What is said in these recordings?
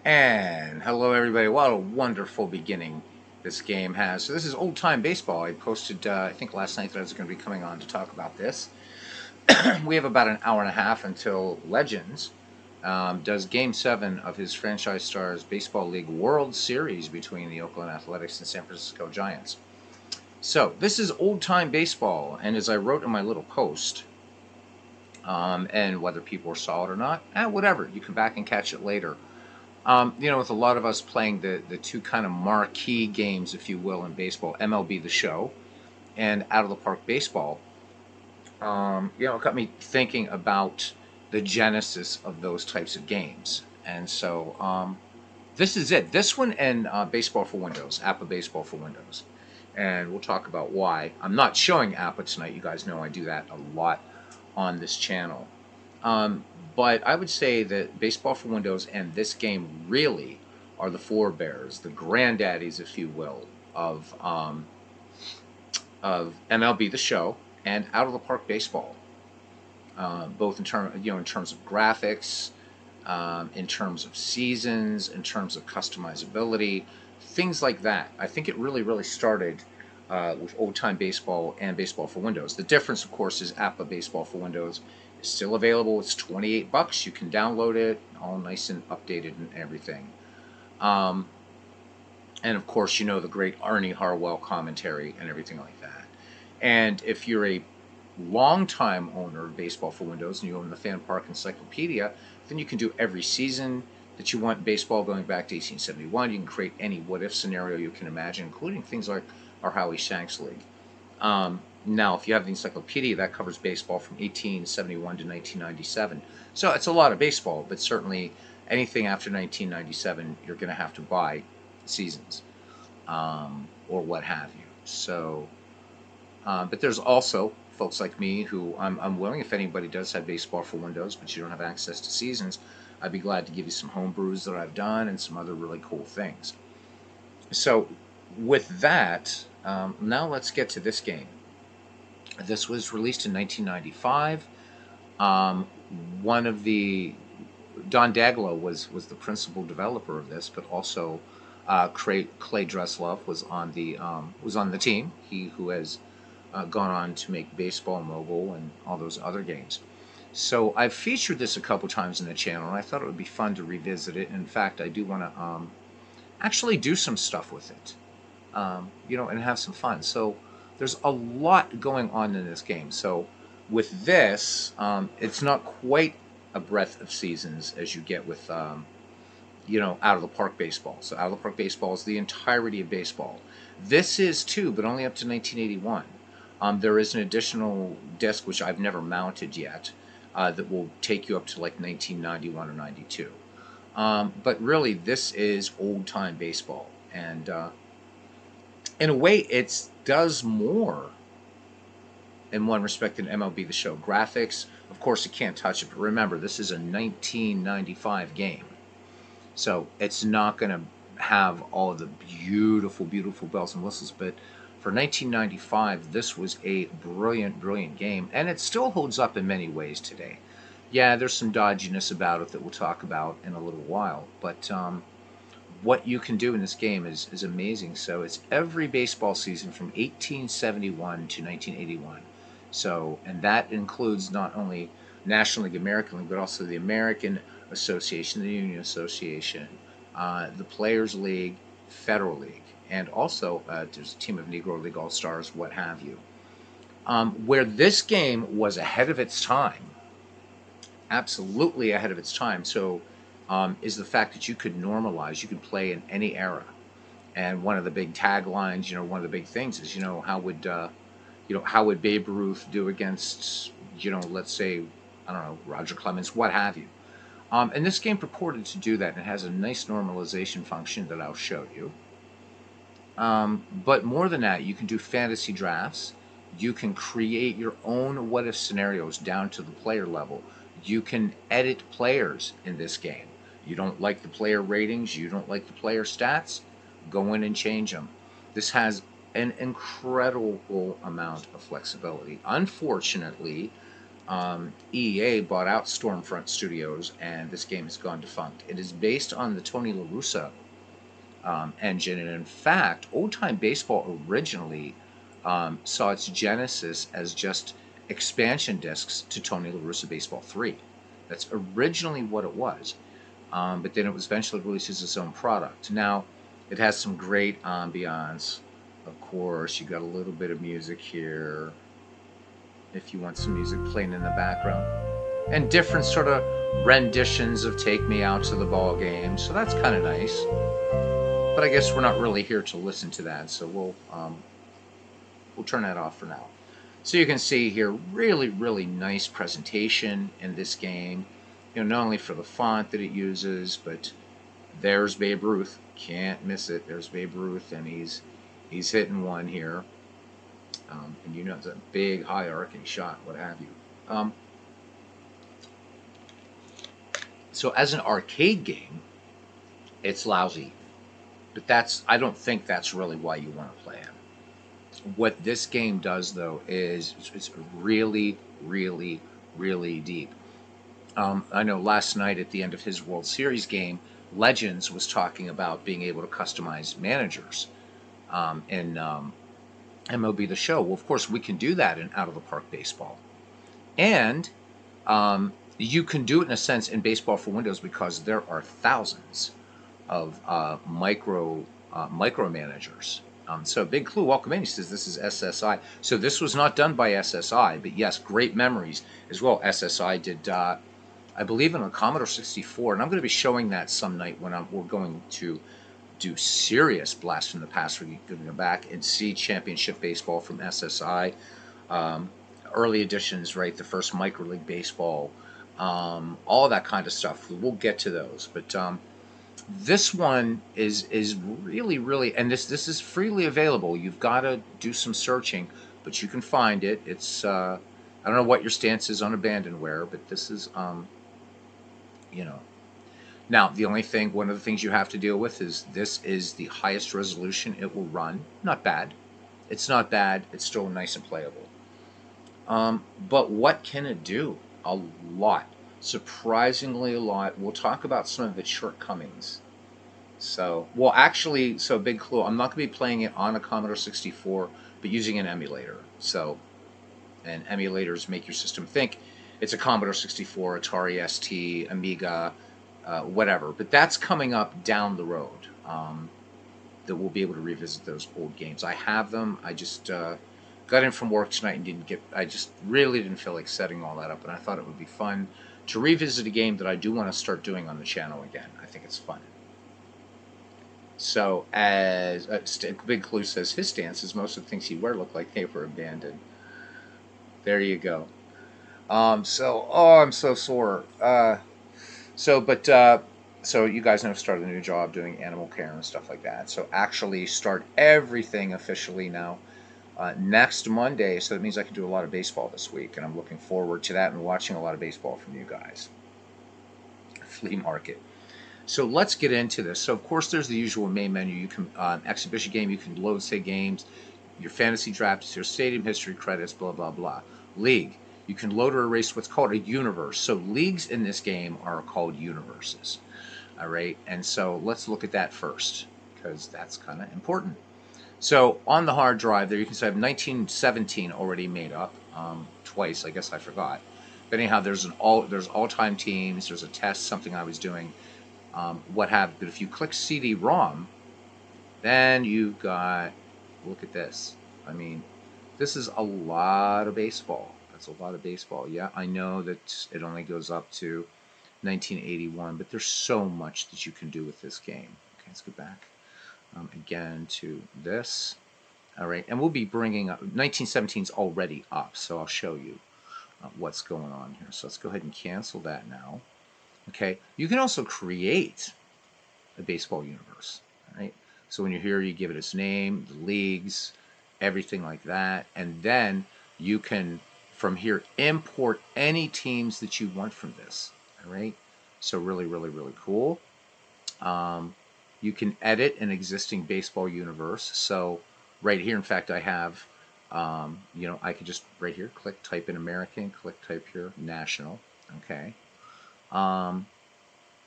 And hello, everybody. What a wonderful beginning this game has. So, this is old time baseball. I posted, I think last night, that I was going to be coming on to talk about this. We have about an hour and a half until Legends does Game 7 of his Franchise Stars Baseball League World Series between the Oakland Athletics and San Francisco Giants. So, this is old time baseball. And as I wrote in my little post, and whether people saw it or not, whatever, you come back and catch it later. With a lot of us playing the two kind of marquee games, if you will, in baseball, MLB The Show and Out of the Park Baseball, it got me thinking about the genesis of those types of games. And so this is it. This one and Baseball for Windows, APA Baseball for Windows. And we'll talk about why. I'm not showing APA tonight. You guys know I do that a lot on this channel. Um, but I would say that Baseball for Windows and this game really are the forebears, the granddaddies, if you will, of MLB The Show and Out of the Park Baseball. Both in terms of graphics, in terms of seasons, in terms of customizability, things like that. I think it really started with old time baseball and Baseball for Windows. The difference, of course, is APA Baseball for Windows is still available. It's $28. You can download it, all nice and updated and everything. Um, and of course, the great Arnie Harwell commentary and everything like that. And if you're a longtime owner of Baseball for Windows and you own the Fan Park Encyclopedia, then you can do every season that you want baseball going back to 1871. You can create any what if scenario you can imagine, including things like our Howie Shanks League. Now, if you have the encyclopedia, that covers baseball from 1871 to 1997. So it's a lot of baseball, but certainly anything after 1997, you're going to have to buy seasons or what have you. So, but there's also folks like me who I'm willing, if anybody does have Baseball for Windows, but you don't have access to seasons, I'd be glad to give you some home brews that I've done and some other really cool things. So, with that, now let's get to this game. This was released in 1995. Um, one of the Don Daglow was the principal developer of this, but also Clay Dreslov was on the team. He who has gone on to make Baseball Mobile and all those other games. So I've featured this a couple times in the channel, and I thought it would be fun to revisit it. In fact, I do want to actually do some stuff with it, and have some fun. So there's a lot going on in this game. So with this, it's not quite a breadth of seasons as you get with, Out of the Park Baseball. So Out of the Park Baseball is the entirety of baseball. This is too, but only up to 1981. There is an additional disc which I've never mounted yet that will take you up to like 1991 or 92. But really, this is old time baseball, and in a way, it does more in one respect than MLB The Show. Graphics, of course, you can't touch it, but remember, this is a 1995 game, so it's not going to have all of the beautiful bells and whistles. But for 1995, this was a brilliant game, and it still holds up in many ways today. Yeah, there's some dodginess about it that we'll talk about in a little while, but what you can do in this game is amazing. So it's every baseball season from 1871 to 1981. So, and that includes not only National League, American League, but also the American Association, the Union Association, the Players League, Federal League, and also there's a team of Negro League All Stars, what have you. Where this game was ahead of its time, absolutely ahead of its time. So, is the fact that you could normalize, you could play in any era. And one of the big taglines, one of the big things is, how would Babe Ruth do against, let's say, I don't know, Roger Clemens, what have you. And this game purported to do that, and it has a nice normalization function that I'll show you. But more than that, you can do fantasy drafts. You can create your own what if scenarios down to the player level. You can edit players in this game. You don't like the player ratings, you don't like the player stats, go in and change them. This has an incredible amount of flexibility. Unfortunately, EA bought out Stormfront Studios, and this game has gone defunct. It is based on the Tony La Russa engine, and in fact, Old Time Baseball originally saw its genesis as just expansion discs to Tony La Russa Baseball 3. That's originally what it was, but then it was eventually released as its own product. Now, it has some great ambiance. Of course, you got a little bit of music here if you want some music playing in the background, and different sort of renditions of Take Me Out to the Ball Game, so that's kind of nice. But I guess we're not really here to listen to that, so we'll turn that off for now. So you can see here, really, really nice presentation in this game. Not only for the font that it uses, but there's Babe Ruth. Can't miss it. There's Babe Ruth, and he's hitting one here. And it's a big, high arcing shot, what have you. So as an arcade game, it's lousy. But I don't think that's really why you want to play it. What this game does, though, is it's really, really, really deep. I know last night at the end of his World Series game, Legends was talking about being able to customize managers in MLB The Show. Well, of course, we can do that in Out of the Park Baseball. And you can do it in a sense in Baseball for Windows because there are thousands of micro managers. So Big Clue, welcome in. He says this is SSI. So this was not done by SSI, but yes, great memories as well. SSI did, I believe, in a Commodore 64, and I'm going to be showing that some night when we're going to do serious Blast from the Past. We're going to go back and see Championship Baseball from SSI, early editions, right? The first Micro League Baseball, all that kind of stuff. We'll get to those, but this one is really, really, and this is freely available. You've got to do some searching, but you can find it. It's I don't know what your stance is on abandonware, but this is Now, one of the things you have to deal with is this is the highest resolution it will run. Not bad. It's not bad. It's still nice and playable. But what can it do? A lot. Surprisingly a lot. We'll talk about some of its shortcomings. So Big Clue, I'm not going to be playing it on a Commodore 64, but using an emulator. And emulators make your system think it's a Commodore 64, Atari ST, Amiga, whatever. But that's coming up down the road. That we'll be able to revisit those old games. I have them. I just got in from work tonight and I just really didn't feel like setting all that up, and I thought it would be fun to revisit a game that I do want to start doing on the channel again. I think it's fun. So, as Big Clue says, his stance is most of the things he wear look like they were abandoned. There you go. I'm so sore. So you guys know I've started a new job doing animal care and stuff like that. So actually start everything officially now next Monday. So that means I can do a lot of baseball this week, and I'm looking forward to that and watching a lot of baseball from you guys. Flea market. So let's get into this. So of course there's the usual main menu. You can exhibition game. You can load say games, your fantasy draft, your stadium history, credits, blah blah blah. League. You can load or erase what's called a universe. So leagues in this game are called universes. All right, and so let's look at that first because that's kind of important. So on the hard drive there, you can say I have 1917 already made up twice. I guess I forgot. But anyhow, there's all-time teams. There's a test, something I was doing. What have you. But if you click CD-ROM, then you've got, look at this. I mean, this is a lot of baseball. That's a lot of baseball. Yeah, I know that it only goes up to 1981, but there's so much that you can do with this game. Okay, let's go back again to this. All right, and we'll be bringing up 1917's already up, so I'll show you what's going on here. So let's go ahead and cancel that now. Okay, you can also create a baseball universe. All right, so when you're here, you give it its name, the leagues, everything like that, and then you can from here import any teams that you want from this. All right, so really, really, really cool. You can edit an existing baseball universe. So right here, in fact, I have You know, I could just right here click type in American, click type here national. Okay. Um,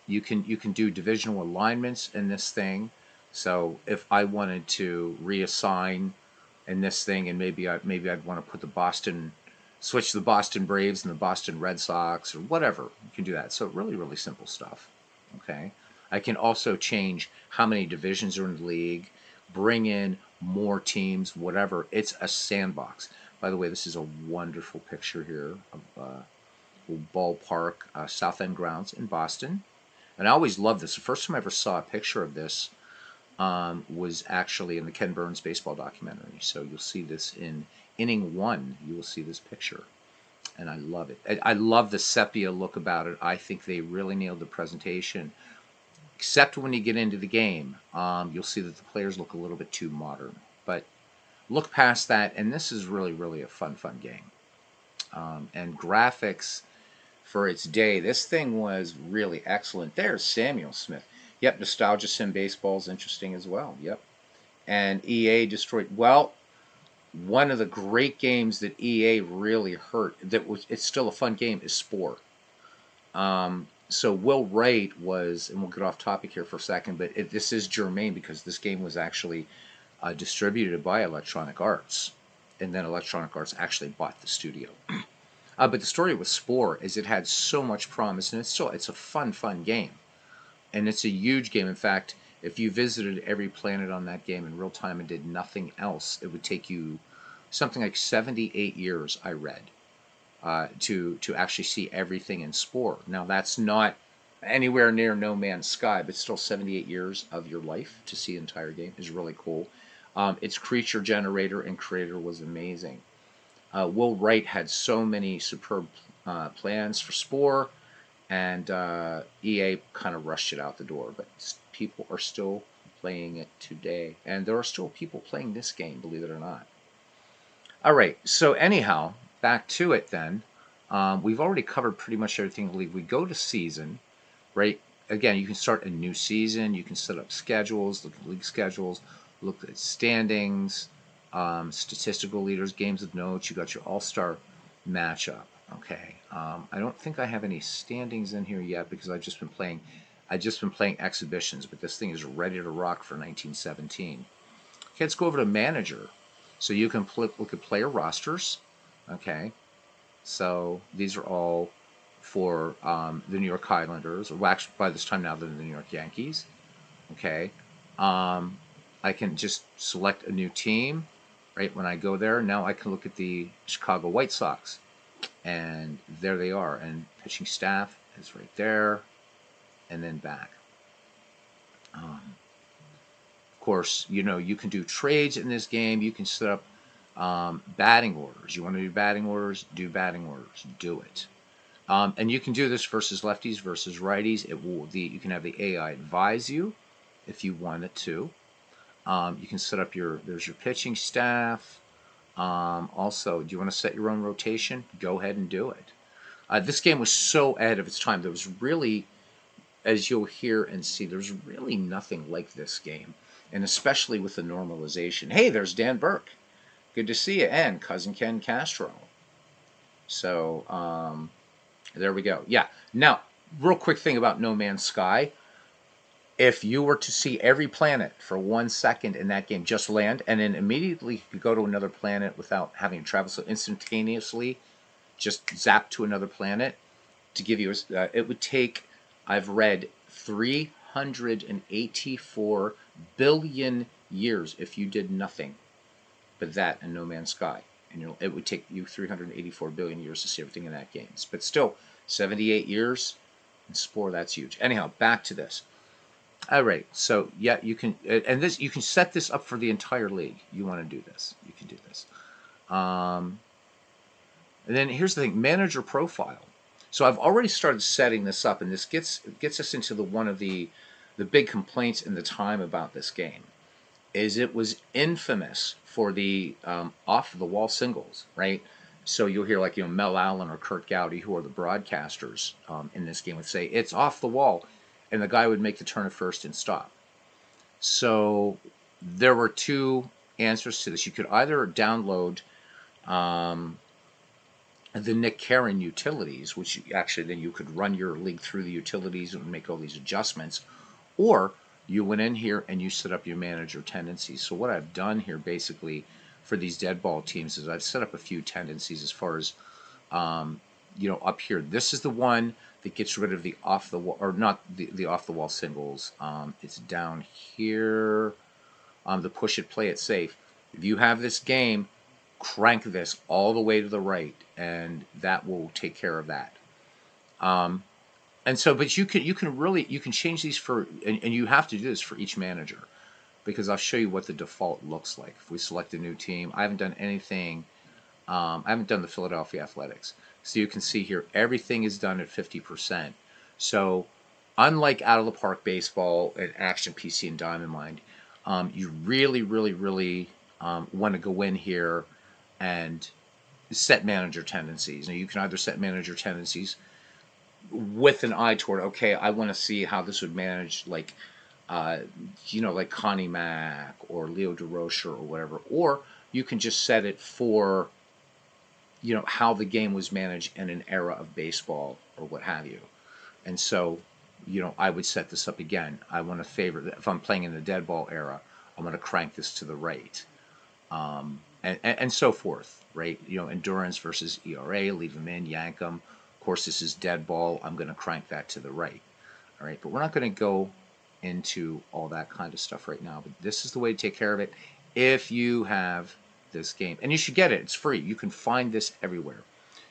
you can do divisional alignments in this thing. So if I wanted to reassign in this thing, and maybe I'd want to put the Boston, switch the Boston Braves and the Boston Red Sox or whatever, you can do that. So really simple stuff. Okay. I can also change how many divisions are in the league, bring in more teams, whatever. It's a sandbox. By the way, this is a wonderful picture here of ballpark, South End grounds in Boston. And I always loved this. The first time I ever saw a picture of this was actually in the Ken Burns baseball documentary. So you'll see this in inning one. You will see this picture, and I love it. I love the sepia look about it. I think they really nailed the presentation. Except when you get into the game, you'll see that the players look a little bit too modern. But look past that, and this is really a fun game. And graphics for its day, this thing was really excellent. There's Samuel Smith. Yep, Nostalgia Sim Baseball is interesting as well. Yep. And EA destroyed. Well, one of the great games that EA really hurt, that was it's still a fun game, is Spore. So Will Wright was, and we'll get off topic here for a second, but this is germane because this game was actually distributed by Electronic Arts, and then Electronic Arts actually bought the studio. But the story with Spore is it had so much promise, and it's a fun game, and it's a huge game. In fact, if you visited every planet on that game in real time and did nothing else, it would take you something like 78 years. I read to actually see everything in Spore. Now that's not anywhere near No Man's Sky, but still 78 years of your life to see the entire game is really cool. Its creature generator and creator was amazing. Will Wright had so many superb plans for Spore, and EA kind of rushed it out the door. But people are still playing it today, and there are still people playing this game, believe it or not. All right, so anyhow, back to it then. We've already covered pretty much everything. I believe we go to season, right? Again, you can start a new season. You can set up schedules, look at league schedules, look at standings, statistical leaders, games of notes. You got your all-star matchup. Okay. I don't think I have any standings in here yet because I've just been playing exhibitions, but this thing is ready to rock for 1917. Okay, let's go over to manager. So you can look at player rosters. Okay. So these are all for the New York Islanders, or actually by this time now they're the New York Yankees. Okay. I can just select a new team, right? When I go there, now I can look at the Chicago White Sox, and there they are. And pitching staff is right there, and then back. Of course, you know, you can do trades in this game. You can set up batting orders. You want to do batting orders? Do batting orders. Do it. And you can do this versus lefties versus righties. You can have the AI advise you if you want it to. You can set up there's your pitching staff. Also, do you want to set your own rotation? Go ahead and do it. This game was so ahead of its time. There was really, as you'll hear and see, there's really nothing like this game. And especially with the normalization. Hey, there's Dan Burke. Good to see you. And Cousin Ken Castro. So, there we go. Yeah. Now, real quick thing about No Man's Sky. If you were to see every planet for 1 second in that game, just land, and then immediately you could go to another planet without having to travel, so instantaneously just zap to another planet to give you, it would take, I've read, 384 billion years if you did nothing but that in No Man's Sky. And it would take you 384 billion years to see everything in that game. But still, 78 years in Spore, that's huge. Anyhow, back to this. All right, so yeah, you can, and this you can set this up for the entire league. You want to do this, you can do this. And then here's the thing: manager profile. So I've already started setting this up, and this gets us into one of the big complaints in the time about this game, is it was infamous for the off the wall singles, right? So you'll hear like Mel Allen or Kurt Gowdy, who are the broadcasters in this game, would say it's off the wall. And the guy would make the turn at first and stop. So there were two answers to this. You could either download the Nick Karen utilities, which actually then you could run your league through the utilities and make all these adjustments, or you went in here and you set up your manager tendencies. So what I've done here basically for these dead ball teams is I've set up a few tendencies as far as up here. This is the one that gets rid of the off the wall, or not the off the wall singles. It's down here. The push it, play it safe. If you have this game, crank this all the way to the right, and that will take care of that. And so, but you can change these for, and you have to do this for each manager, because I'll show you what the default looks like. If we select a new team, I haven't done anything. I haven't done the Philadelphia Athletics, so you can see here everything is done at 50%. So, unlike Out of the Park Baseball and Action PC and Diamond Mind, you really, really, really want to go in here and set manager tendencies. Now, you can either set manager tendencies with an eye toward, okay, I want to see how this would manage, like, like Connie Mack or Leo DeRocher or whatever, or you can just set it for, how the game was managed in an era of baseball or what have you. And so, I would set this up again. I want to favor, if I'm playing in the dead ball era, I'm going to crank this to the right. And so forth, right? Endurance versus ERA, leave them in, yank them. Of course, this is dead ball. I'm going to crank that to the right. All right, but we're not going to go into all that kind of stuff right now. But this is the way to take care of it if you have this game. And you should get it. It's free. You can find this everywhere.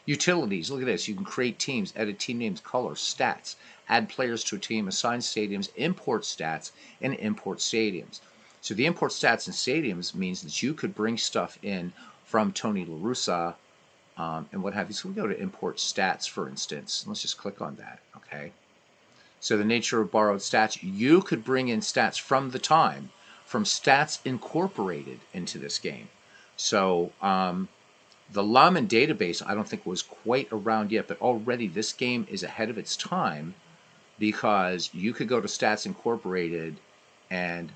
Utilities, look at this. You can create teams, edit team names, colors, stats, add players to a team, assign stadiums, import stats, and import stadiums. So the import stats and stadiums means that you could bring stuff in from Tony La Russa and what have you. So we go to import stats, for instance. Let's just click on that, okay? So the nature of borrowed stats, you could bring in stats from the time, from Stats Incorporated into this game. So the Laman database, I don't think was quite around yet, but already this game is ahead of its time, because you could go to Stats Incorporated and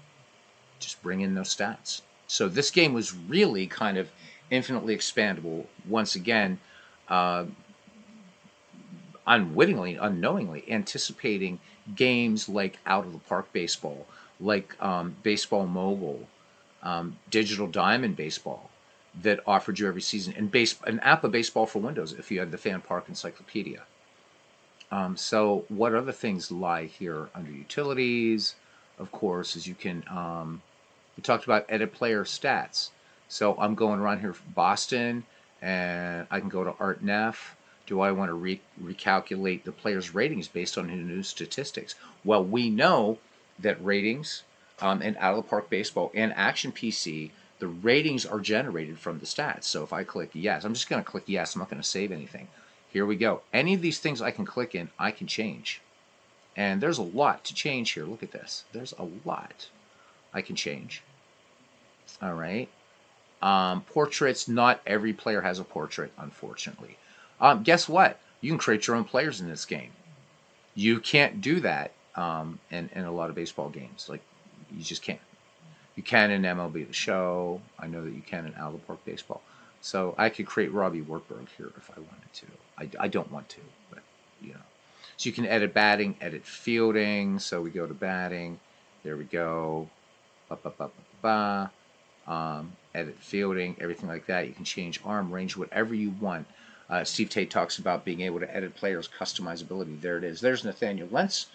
just bring in those stats. So this game was really kind of infinitely expandable. Once again, unwittingly, unknowingly, anticipating games like Out of the Park Baseball, like Baseball Mogul, Digital Diamond Baseball, that offered you every season, and an app of Baseball for Windows if you had the Fan Park Encyclopedia. So what other things lie here under utilities? Of course, as you can, we talked about edit player stats. So I'm going around here for Boston, and I can go to ArtNef. Do I want to recalculate the players' ratings based on new statistics? Well, we know that ratings in Out of the Park Baseball and Action PC, the ratings are generated from the stats. So if I click yes, I'm just going to click yes. I'm not going to save anything. Here we go. Any of these things I can click in, I can change. And there's a lot to change here. Look at this. There's a lot I can change. All right. Portraits, not every player has a portrait, unfortunately. Guess what? You can create your own players in this game. You can't do that in a lot of baseball games. Like, you just can't. You can in MLB The Show. I know that you can in Out of the Park Baseball. So I could create Robbie Wartburg here if I wanted to. I don't want to, but So you can edit batting, edit fielding. So we go to batting. There we go. Edit fielding, everything like that. You can change arm range, whatever you want. Steve Tate talks about being able to edit players' customizability. There it is. There's Nathaniel Lentz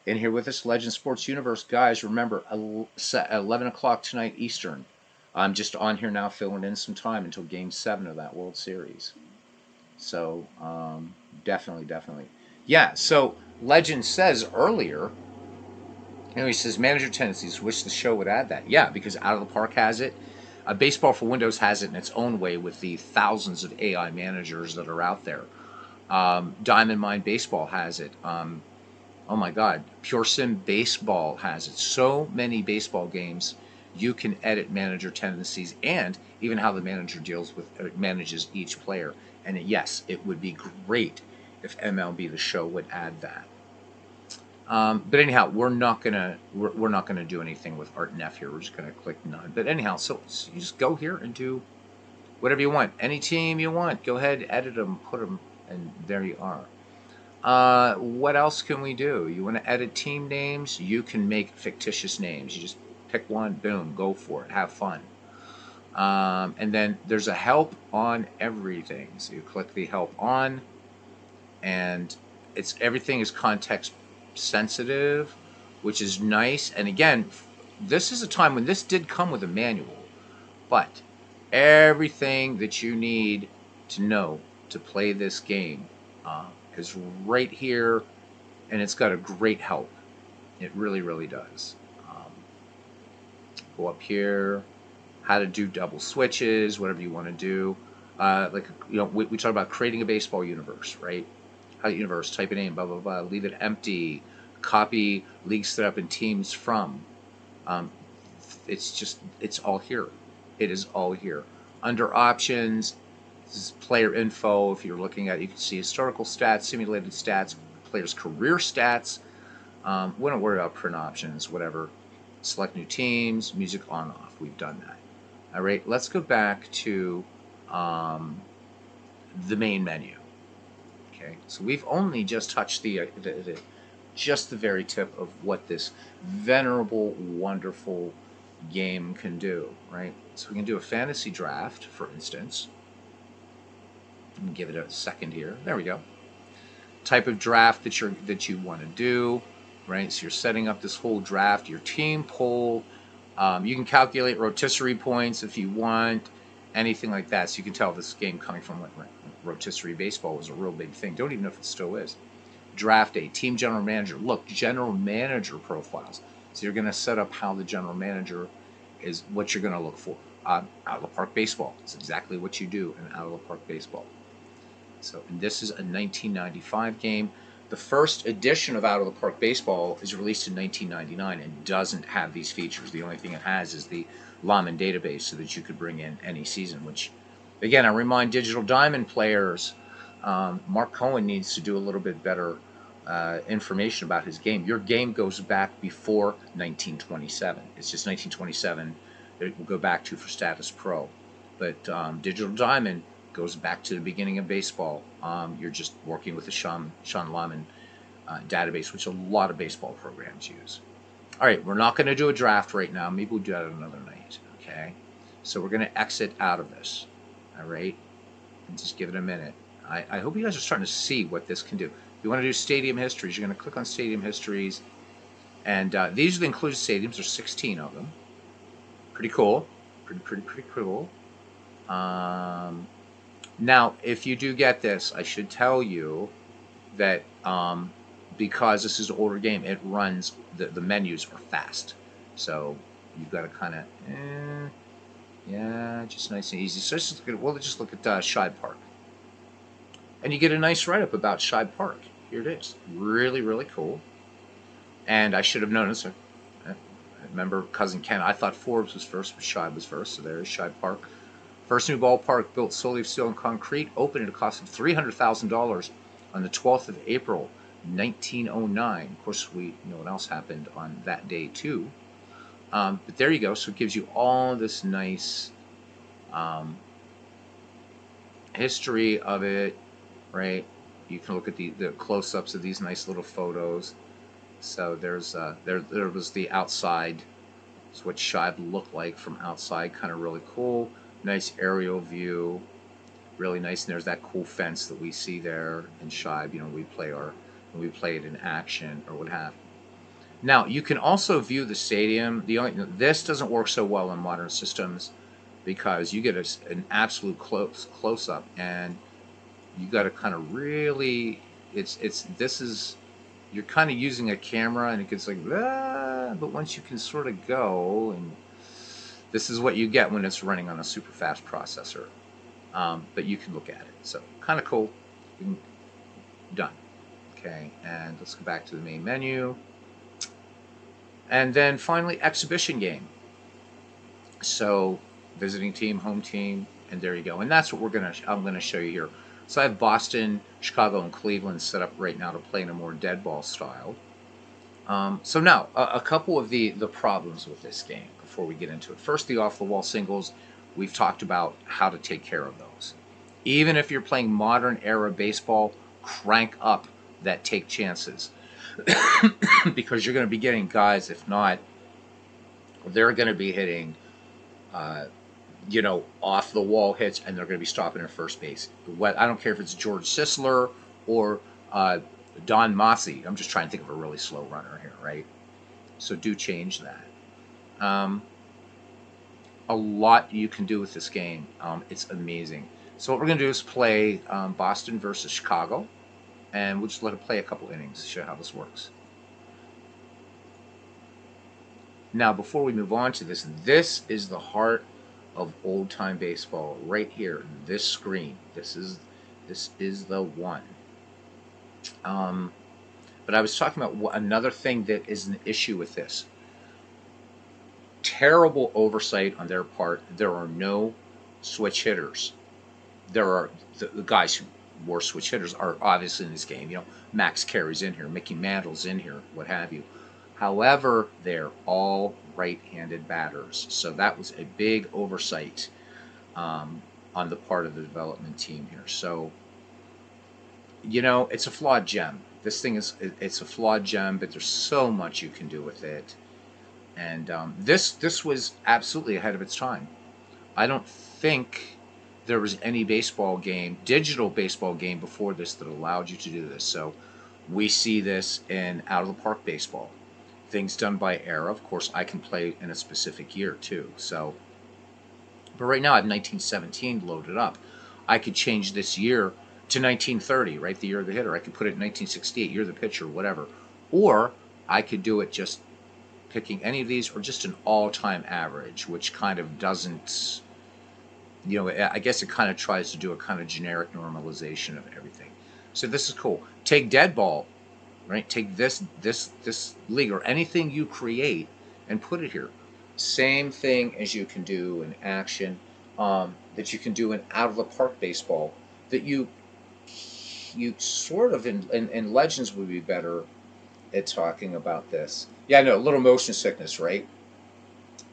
in here with us, Legend Sports Universe. Guys, remember, 11 o'clock tonight Eastern. I'm just on here now filling in some time until Game 7 of that World Series. So, definitely. Yeah, so Legend says earlier, he says, manager tendencies, wish the show would add that. Yeah, because Out of the Park has it. Baseball for Windows has it in its own way with the thousands of AI managers that are out there. Diamond Mind Baseball has it. Oh my God, Pure Sim Baseball has it. So many baseball games, you can edit manager tendencies and even how the manager manages each player. And yes, it would be great if MLB The Show would add that. But anyhow, we're not gonna do anything with Art and F here. We're just gonna click none. But anyhow, so you just go here and do whatever you want. Any team you want, go ahead, edit them, put them, and there you are. What else can we do? You want to edit team names? You can make fictitious names. You just pick one, boom, go for it, have fun. And then there's a help on everything. So you click the help on, and everything is context sensitive, which is nice. And again, this is a time when this did come with a manual, but everything that you need to know to play this game is right here, and it's got a great help. It really, really does. Go up here, how to do double switches, whatever you want to do. We talk about creating a baseball universe, right? How universe, type a name, blah, blah, blah, leave it empty, copy leagues set up in teams from. It's all here. It is all here. Under options, this is player info. If you're looking at it, you can see historical stats, simulated stats, players' career stats. We don't worry about print options, whatever. Select new teams, music on off. We've done that. All right, let's go back to the main menu. Okay, so we've only just touched just the very tip of what this venerable, wonderful game can do, right? So we can do a fantasy draft, for instance. Give it a second here. There we go. Type of draft that you want to do, right? So you're setting up this whole draft, your team pool. You can calculate rotisserie points if you want, anything like that. So you can tell this game coming from rotisserie baseball was a real big thing. Don't even know if it still is. Draft day, team general manager. Look, general manager profiles. So you're going to set up how the general manager is, what you're going to look for. Out of the park baseball. It's exactly what you do in out of the park baseball. So, and this is a 1995 game. The first edition of Out of the Park Baseball is released in 1999 and doesn't have these features. The only thing it has is the Lyman database so that you could bring in any season, which, again, I remind Digital Diamond players, Mark Cohen needs to do a little bit better information about his game. Your game goes back before 1927. It's just 1927 it will go back to for Status Pro. But Digital Diamond goes back to the beginning of baseball. You're just working with the Sean Lyman database, which a lot of baseball programs use. All right, we're not going to do a draft right now. Maybe we'll do that another night, okay? So we're going to exit out of this, all right? And just give it a minute. I hope you guys are starting to see what this can do. If you want to do stadium histories, you're going to click on stadium histories. And these are the included stadiums. There's 16 of them. Pretty cool. Pretty cool. Now, if you do get this, I should tell you that because this is an older game, it runs, the menus are fast. So you've got to kind of, yeah, just nice and easy. So let's just look at Shibe Park. And you get a nice write-up about Shibe Park. Here it is. Really, really cool. And I should have known this. I remember Cousin Ken. I thought Forbes was first, but Shibe was first. So there is Shibe Park. First new ballpark built solely of steel and concrete, opened at a cost of $300,000 on the 12th of April, 1909. Of course, we know what else happened on that day, too. But there you go. So it gives you all this nice history of it, right? You can look at the close-ups of these nice little photos. So there's there was the outside. It's what Shibe looked like from outside, kind of really cool. Nice aerial view, really nice. And there's that cool fence that we see there in Shibe. You know, we play it in action or what have you. Now you can also view the stadium. This doesn't work so well in modern systems because you get an absolute close up, and you got to kind of really. You're kind of using a camera, and it gets like, but once you can sort of go and. This is what you get when it's running on a super fast processor. But you can look at it. So kind of cool. Done. Okay, and let's go back to the main menu. And then finally, exhibition game. So visiting team, home team, and there you go. And that's what I'm gonna show you here. So I have Boston, Chicago, and Cleveland set up right now to play in a more dead ball style. So now, a couple of the problems with this game before we get into it. First, the off the wall singles. We've talked about how to take care of those. Even if you're playing modern era baseball, crank up that take chances because you're going to be getting guys. If not, they're going to be hitting, uh, off the wall hits, and they're going to be stopping at first base. What I don't care if it's George Sisler or uh, Don Massey. I'm just trying to think of a really slow runner here, right? So do change that. Um, a lot you can do with this game. It's amazing. So what we're going to do is play Boston versus Chicago, and we'll just let it play a couple innings to show how this works. Now, before we move on to this is the heart of old time baseball right here. This screen. This is the one. Um, but I was talking about another thing that is an issue with this. Terrible oversight on their part. There are no switch hitters. There are the guys who were switch hitters are obviously in this game. Max Carey's in here, Mickey Mantle's in here, what have you. However, they're all right-handed batters, so that was a big oversight on the part of the development team here. So, it's a flawed gem. This thing it's a flawed gem, but there's so much you can do with it. And this was absolutely ahead of its time. I don't think there was any digital baseball game before this that allowed you to do this. So we see this in out of the park baseball. Things done by era. Of course, I can play in a specific year too. So, but right now I have 1917 loaded up. I could change this year to 1930, right? The year of the hitter. I could put it in 1968, year of the pitcher, whatever. Or I could do it just picking any of these or just an all-time average, which kind of doesn't, I guess it kind of tries to do a kind of generic normalization of everything. So this is cool. Take dead ball, right? Take this league or anything you create and put it here. Same thing as you can do in action, that you can do in out of the park baseball, that you sort of in Legends would be better at talking about this. Yeah, no, a little motion sickness, right?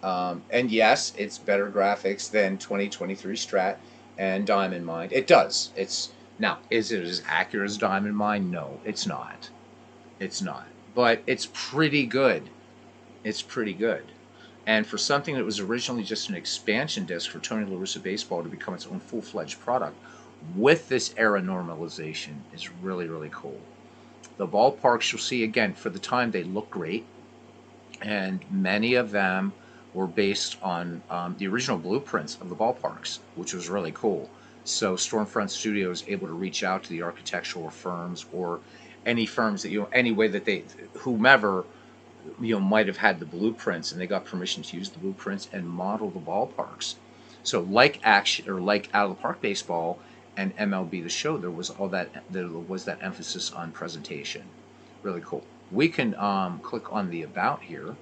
And yes, it's better graphics than 2023 Strat and Diamond Mine. It does. Now, is it as accurate as Diamond Mine? No, it's not. It's not. But it's pretty good. It's pretty good. And for something that was originally just an expansion disc for Tony La Russa Baseball to become its own full-fledged product, with this era normalization is really, really cool. The ballparks you'll see, again, for the time, they look great. And many of them were based on the original blueprints of the ballparks, which was really cool. So Stormfront Studios able to reach out to the architectural firms or any firms that, any way that whomever, might have had the blueprints and they got permission to use the blueprints and model the ballparks. So like action or like out of the park baseball and MLB The Show, there was that emphasis on presentation. Really cool. We can click on the about here,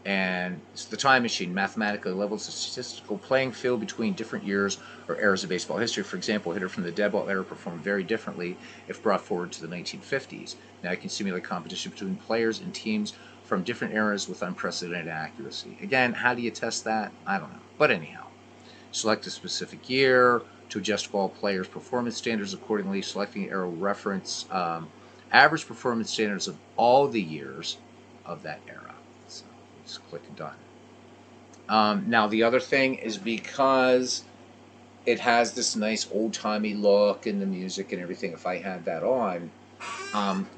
and it's the time machine. Mathematically levels the statistical playing field between different years or eras of baseball history. For example, a hitter from the dead ball era performed very differently if brought forward to the 1950s. Now you can simulate competition between players and teams from different eras with unprecedented accuracy. Again, how do you test that? I don't know. But anyhow, select a specific year to adjust all players' performance standards accordingly. Selecting era reference average performance standards of all the years of that era. So just click done. Now the other thing is, because it has this nice old-timey look and the music and everything, if I had that on,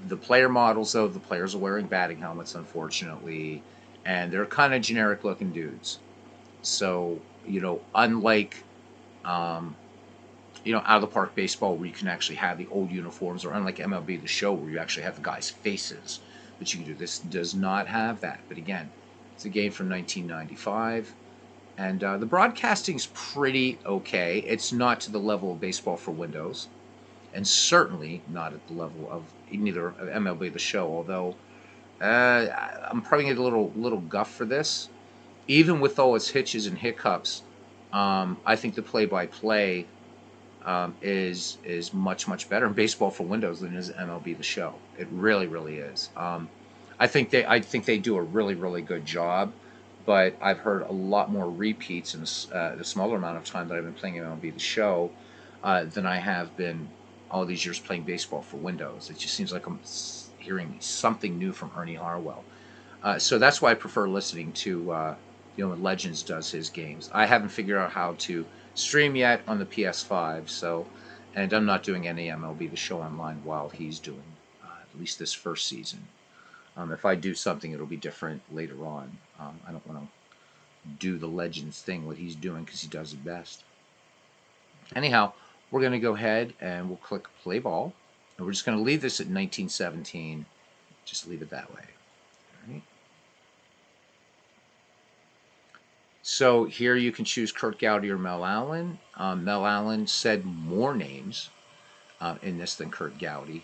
the player models, though, the players are wearing batting helmets, unfortunately, and they're kind of generic looking dudes. So, unlike out of the park baseball where you can actually have the old uniforms, or unlike MLB The Show where you actually have the guys' faces that you can do. This does not have that. But again, it's a game from 1995, and the broadcasting's pretty okay. It's not to the level of Baseball for Windows, and certainly not at the level of neither of MLB The Show, although I'm probably going to get a little guff for this. Even with all its hitches and hiccups, I think the play-by-play is much better in Baseball for Windows than is MLB The Show. It really, really is. I think they do a really really good job, but I've heard a lot more repeats in a smaller amount of time that I've been playing MLB The Show than I have been all these years playing baseball for Windows. It just seems like I'm hearing something new from Ernie Harwell. So that's why I prefer listening to when Legends does his games. I haven't figured out how to stream yet on the PS5, so and I'm not doing any MLB The Show online while he's doing at least this first season. If I do something, it'll be different later on. I don't want to do the Legends thing, what he's doing, because he does it best. Anyhow, we're going to go ahead and we'll click play ball. And we're just going to leave this at 1917. Just leave it that way. All right. So here you can choose Curt Gowdy or Mel Allen. Mel Allen said more names in this than Curt Gowdy.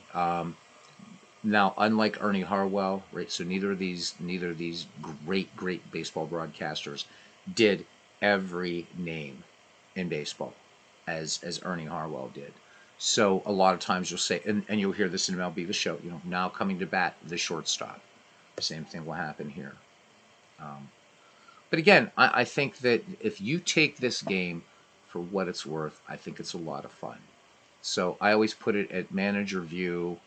Now, unlike Ernie Harwell, right? So neither of these great baseball broadcasters did every name in baseball as Ernie Harwell did. So a lot of times you'll say, and you'll hear this in MLB The Show, now coming to bat, the shortstop. Same thing will happen here. But again, I think that if you take this game for what it's worth, I think it's a lot of fun. So I always put it at manager view.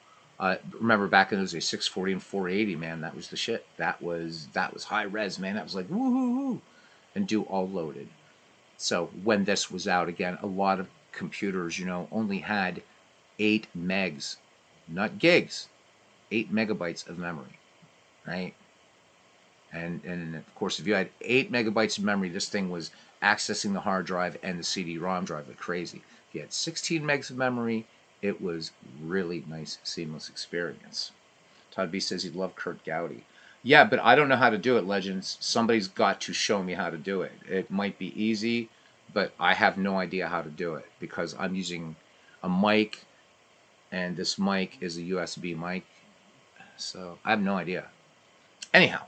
Remember back in those days, 640 and 480, man, that was the shit. That was high res, man. That was like woo, and do all loaded. So when this was out again, a lot of computers, only had 8 megs, not gigs, 8 megabytes of memory, right? And of course, if you had 8 megabytes of memory, this thing was accessing the hard drive and the CD-ROM drive like crazy. If you had 16 megs of memory, it was really nice, seamless experience. Todd B says he'd love Curt Gowdy. Yeah, but I don't know how to do it, Legends. Somebody's got to show me how to do it. It might be easy, but I have no idea how to do it because I'm using a mic, and this mic is a USB mic. So I have no idea. Anyhow,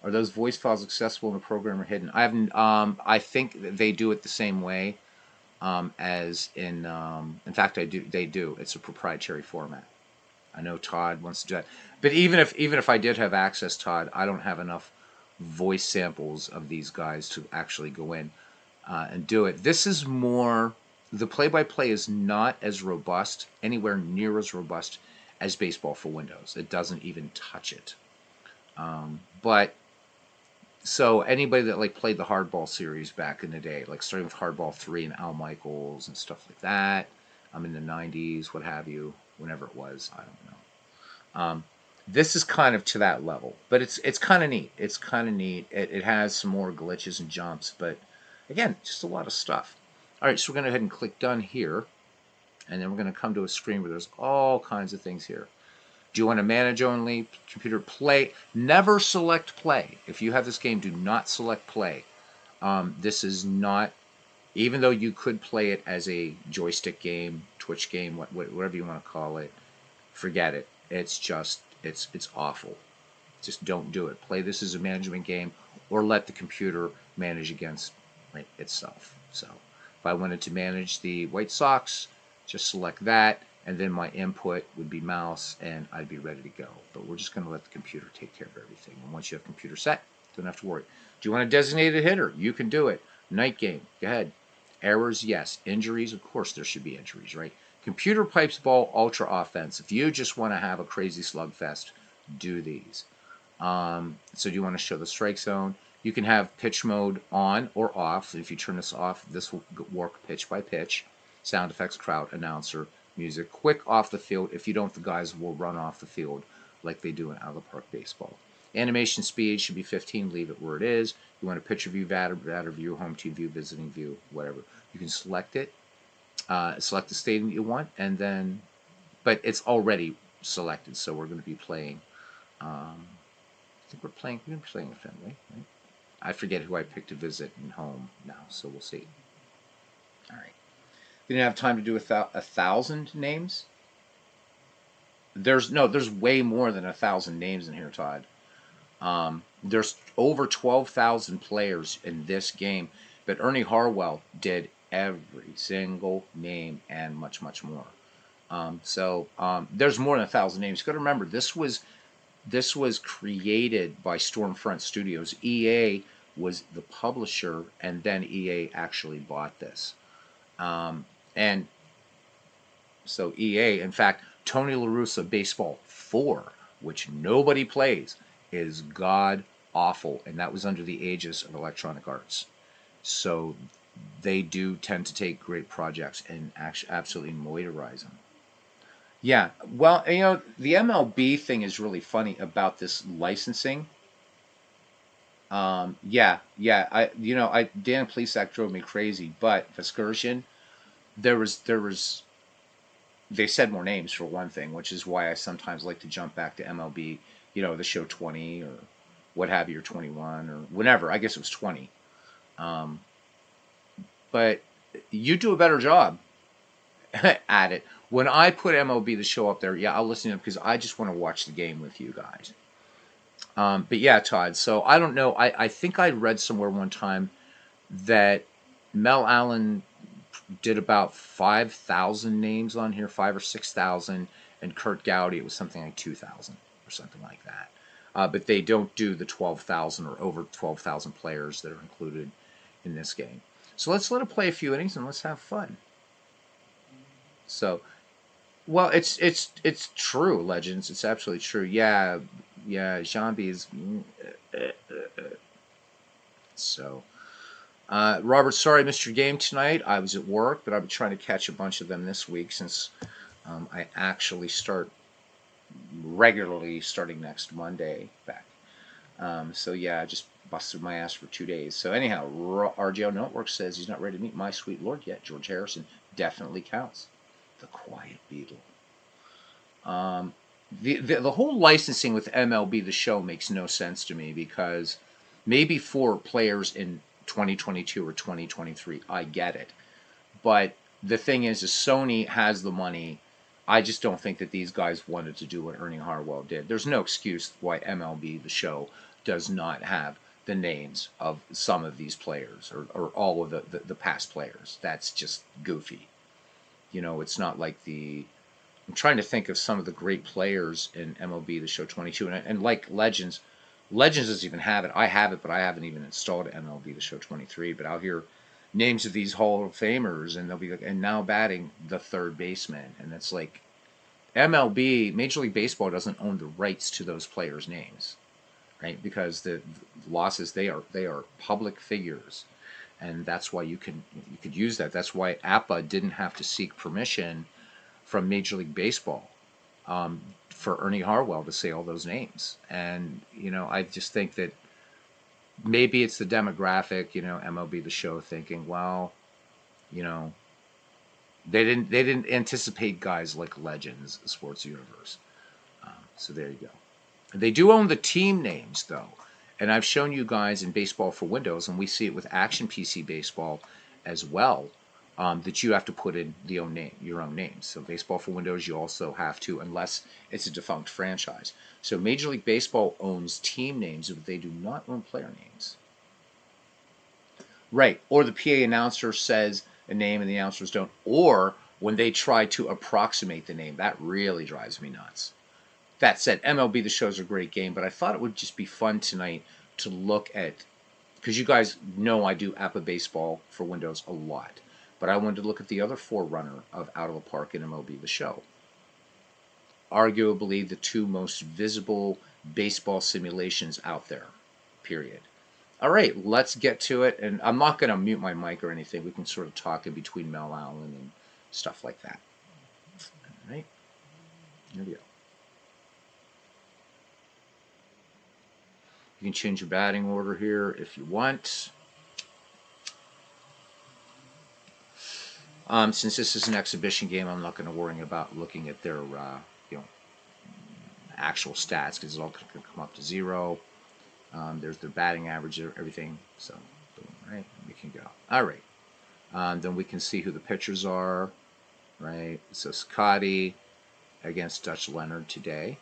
are those voice files accessible in the program or hidden? I think that they do it the same way as in fact, they do. It's a proprietary format. I know Todd wants to do that. But even if I did have access, Todd, I don't have enough voice samples of these guys to actually go in and do it. This is more, the play-by-play is not as robust, anywhere near as robust as Baseball for Windows. It doesn't even touch it. But so anybody that like played the Hardball series back in the day, like starting with Hardball 3 and Al Michaels and stuff like that, in the 90s, what have you, whenever it was, I don't know. This is kind of to that level, but it's kind of neat. It's kind of neat. It has some more glitches and jumps, but again, just a lot of stuff. All right, so we're going to go ahead and click done here, and then we're going to come to a screen where there's all kinds of things here. Do you want to manage only? Computer play? Never select play. If you have this game, do not select play. This is not, even though you could play it as a joystick game, Twitch game, whatever you want to call it, forget it. It's just, it's awful. Just don't do it. Play this as a management game or let the computer manage against itself. So if I wanted to manage the White Sox, just select that. And then my input would be mouse, and I'd be ready to go. But we're just going to let the computer take care of everything. And once you have computer set, don't have to worry. Do you want a designated hitter? You can do it. Night game, go ahead. Errors, yes. Injuries, of course there should be injuries, right? Computer pipes ball, ultra offense. If you just want to have a crazy slugfest, do these. So do you want to show the strike zone? You can have pitch mode on or off. If you turn this off, this will work pitch by pitch. Sound effects, crowd, announcer, music, quick off the field. If you don't, the guys will run off the field like they do in out of the park baseball. Animation speed should be 15. Leave it where it is. You want a picture view, batter view, home team view, visiting view, whatever. You can select it. Select the stadium you want, and then, but it's already selected. So we're going to be playing. I think we're going to be playing a Fenway. Right? I forget who I picked to visit and home now, so we'll see. All right. We didn't have time to do 1,000 names. There's way more than 1,000 names in here, Todd. There's over 12,000 players in this game, but Ernie Harwell did every single name and much, much more. So there's more than 1,000 names. You got to remember, this was This was created by Stormfront Studios. EA was the publisher, and then EA actually bought this. And so EA, in fact, Tony La Russa Baseball 4, which nobody plays, is god awful, and that was under the aegis of Electronic Arts. So they do tend to take great projects and actually absolutely motorize them. Yeah, well, the MLB thing is really funny about this licensing. Yeah, Dan Plesac drove me crazy, but Excursion, there was they said more names for one thing, which is why I sometimes like to jump back to MLB, the show 20 or what have you, or 21 or whatever. I guess it was 20. Um, but you do a better job at it. When I put MLB the show up there, yeah, I'll listen to it because I just want to watch the game with you guys. But yeah, Todd. So I don't know. I think I read somewhere one time that Mel Allen did about 5,000 names on here, 5 or 6,000, and Kurt Gowdy, it was something like 2,000 or something like that. But they don't do the 12,000 or over 12,000 players that are included in this game. So let's let it play a few innings and let's have fun. So, well, it's true, Legends. It's absolutely true. Yeah, Jambi is. So. Robert, sorry I missed your game tonight. I was at work, but I've been trying to catch a bunch of them this week since I actually start regularly starting next Monday back. So yeah, I just busted my ass for 2 days. So anyhow, RGO Network says he's not ready to meet my sweet lord yet. George Harrison definitely counts. The Quiet Beetle. The whole licensing with MLB The Show makes no sense to me because maybe for players in 2022 or 2023, I get it. But the thing is Sony has the money. I just don't think that these guys wanted to do what Ernie Harwell did. There's no excuse why MLB The Show does not have the names of some of these players or all of the past players. That's just goofy. It's not like I'm trying to think of some of the great players in MLB The Show 22. And like Legends doesn't even have it. I have it, but I haven't even installed MLB The Show 23. But I'll hear names of these Hall of Famers, and they'll be like, and now batting the third baseman. And it's like, MLB, Major League Baseball doesn't own the rights to those players' names, right? Because the losses, they are public figures. And that's why you could use that. That's why APA didn't have to seek permission from Major League Baseball for Ernie Harwell to say all those names. And, I just think that maybe it's the demographic, MLB The Show thinking, well, they didn't anticipate guys like Legends, the Sports Universe. So there you go. They do own the team names, though. And I've shown you guys in Baseball for Windows, and we see it with Action PC Baseball as well, that you have to put in your own name. So Baseball for Windows, you also have to, unless it's a defunct franchise. So Major League Baseball owns team names, but they do not own player names. Right. Or the PA announcer says a name and the announcers don't. Or when they try to approximate the name, that really drives me nuts. That said, MLB The Show is a great game, but I thought it would just be fun tonight to look at, because you guys know I do APA Baseball for Windows a lot, but I wanted to look at the other forerunner of Out of the Park and MLB The Show. Arguably the two most visible baseball simulations out there, period. All right, let's get to it. And I'm not going to mute my mic or anything. We can sort of talk in between Mel Allen and stuff like that. All right, here we go. You can change your batting order here if you want. Since this is an exhibition game, I'm not going to worry about looking at their actual stats because it's all going to come up to 0. There's their batting average, everything. So, right, we can go. All right. Then we can see who the pitchers are. Right. So Scotty against Dutch Leonard today.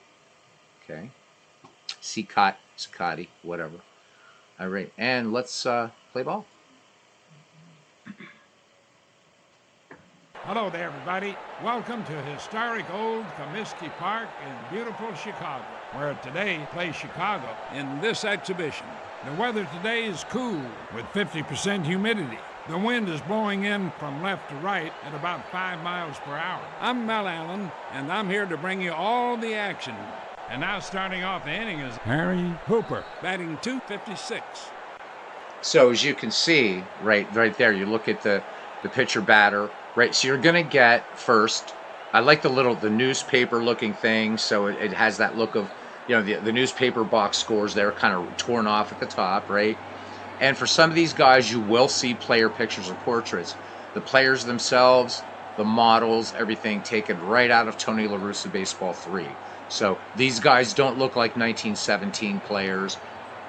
Okay. Scotty, whatever. All right, and let's play ball. Hello there, everybody. Welcome to historic old Comiskey Park in beautiful Chicago. where today plays Chicago in this exhibition. The weather today is cool with 50% humidity. The wind is blowing in from left to right at about 5 miles per hour. I'm Mel Allen, and I'm here to bring you all the action. And now starting off the inning is Harry Hooper, batting .256. So as you can see, right there, you look at the pitcher batter, right? So you're going to get first, I like the newspaper looking thing. So it has that look of, the newspaper box scores there kind of torn off at the top, right? And for some of these guys, you will see player pictures or portraits. The players themselves, the models, everything taken right out of Tony La Russa Baseball 3. So these guys don't look like 1917 players,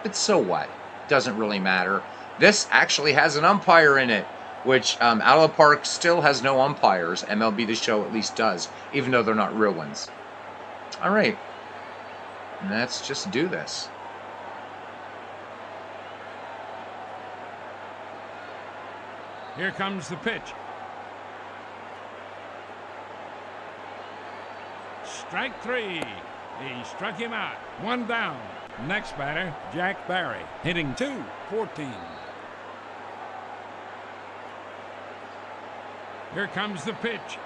but so what? Doesn't really matter. This actually has an umpire in it, which Out of the Park still has no umpires. MLB The Show at least does, even though they're not real ones. All right, let's just do this. Here comes the pitch. Strike 3. He struck him out. 1 down. Next batter, Jack Barry, hitting .214. Here comes the pitch.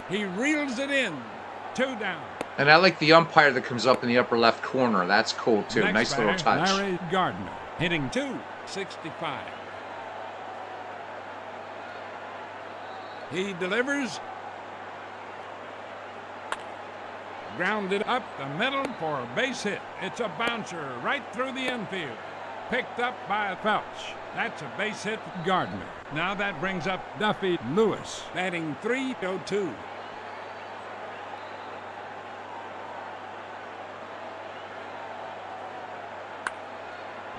He reels it in. 2 down. And I like the umpire that comes up in the upper left corner. That's cool, too. Next nice batter, little touch. Larry Gardner, hitting .265. He delivers. Grounded up the middle for a base hit. It's a bouncer right through the infield. Picked up by Felch. That's a base hit for Gardner. Now that brings up Duffy Lewis, batting .302.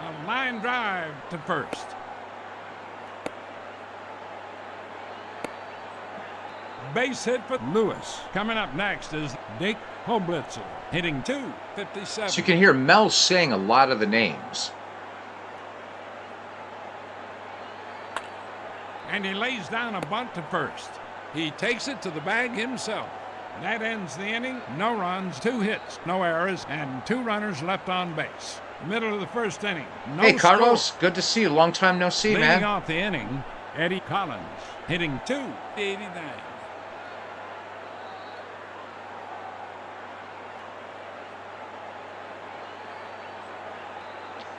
A line drive to first. Base hit for Lewis. Coming up next is Dick Hoblitzer, hitting .257. So you can hear Mel saying a lot of the names. And he lays down a bunt to first. He takes it to the bag himself. That ends the inning. No runs, 2 hits, no errors, and 2 runners left on base. Middle of the first inning. No Hey, Carlos, score. good to see you. Long time no see, Leading man. off the inning, Eddie Collins, hitting .289.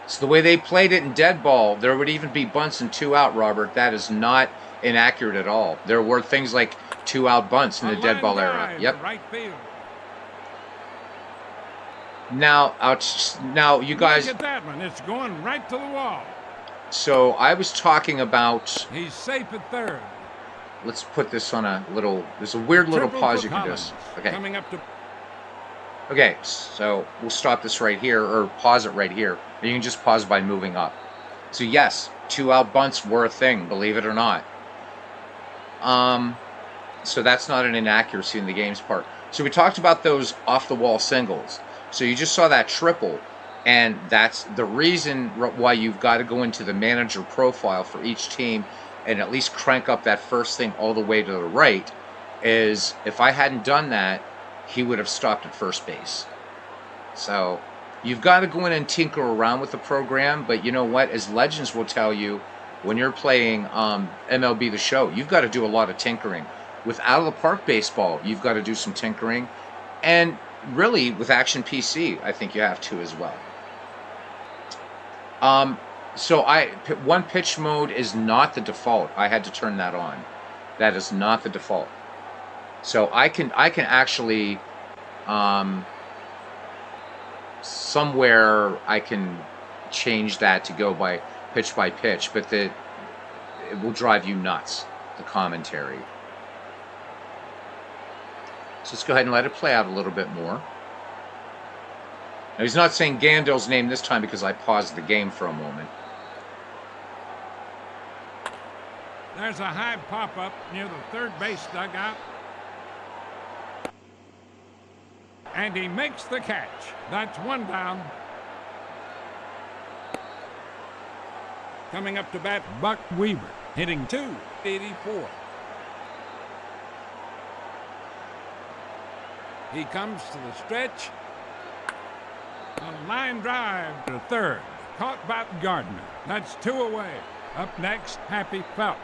So the way they played it in dead ball, there would even be bunts and 2 out, Robert. That is not inaccurate at all. There were things like 2 out bunts in the dead ball era. Yep. Right field. Now you guys. Look at that one. It's going right to the wall. So I was talking about. He's safe at third. Let's put this on a little. There's a weird little Triple pause for you can do. Collins. Okay. Coming up to. Okay, so we'll stop this right here, or pause it right here. You can just pause by moving up. So yes, 2 out bunts were a thing, believe it or not. So that's not an inaccuracy in the game's part. So we talked about those off-the-wall singles. So you just saw that triple, and that's the reason why you've got to go into the manager profile for each team and at least crank up that first thing all the way to the right, is if I hadn't done that, he would have stopped at first base. So you've got to go in and tinker around with the program, but you know what? As legends will tell you, when you're playing MLB The Show, you've got to do a lot of tinkering. With Out of the Park Baseball, you've got to do some tinkering. And really, with Action PC, I think you have to as well. So one pitch mode is not the default. I had to turn that on. That is not the default. So I can actually somewhere I can change that to go by pitch, but it will drive you nuts, the commentary. So let's go ahead and let it play out a little bit more. Now he's not saying Gandal's name this time because I paused the game for a moment. There's a high pop-up near the third base dugout. And he makes the catch. That's 1 down. Coming up to bat, Buck Weaver, hitting .284. He comes to the stretch. A line drive to third. Caught by Gardner. That's 2 away. Up next, Happy Felch,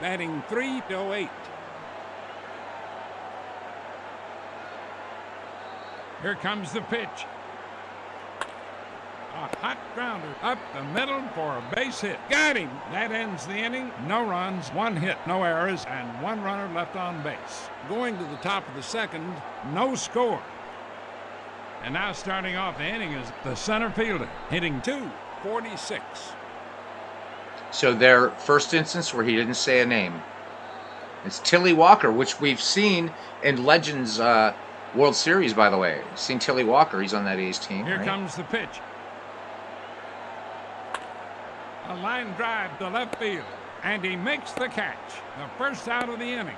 batting .308. Here comes the pitch. A hot grounder up the middle for a base hit. Got him. That ends the inning. No runs, 1 hit, no errors, and 1 runner left on base. Going to the top of the second, no score. And now starting off the inning is the center fielder, hitting .246. So their first instance where he didn't say a name. It's Tilly Walker, which we've seen in Legends World Series, by the way. Seen Tilly Walker. He's on that A's team. Here right? comes the pitch. A line drive to left field, and he makes the catch. The first out of the inning.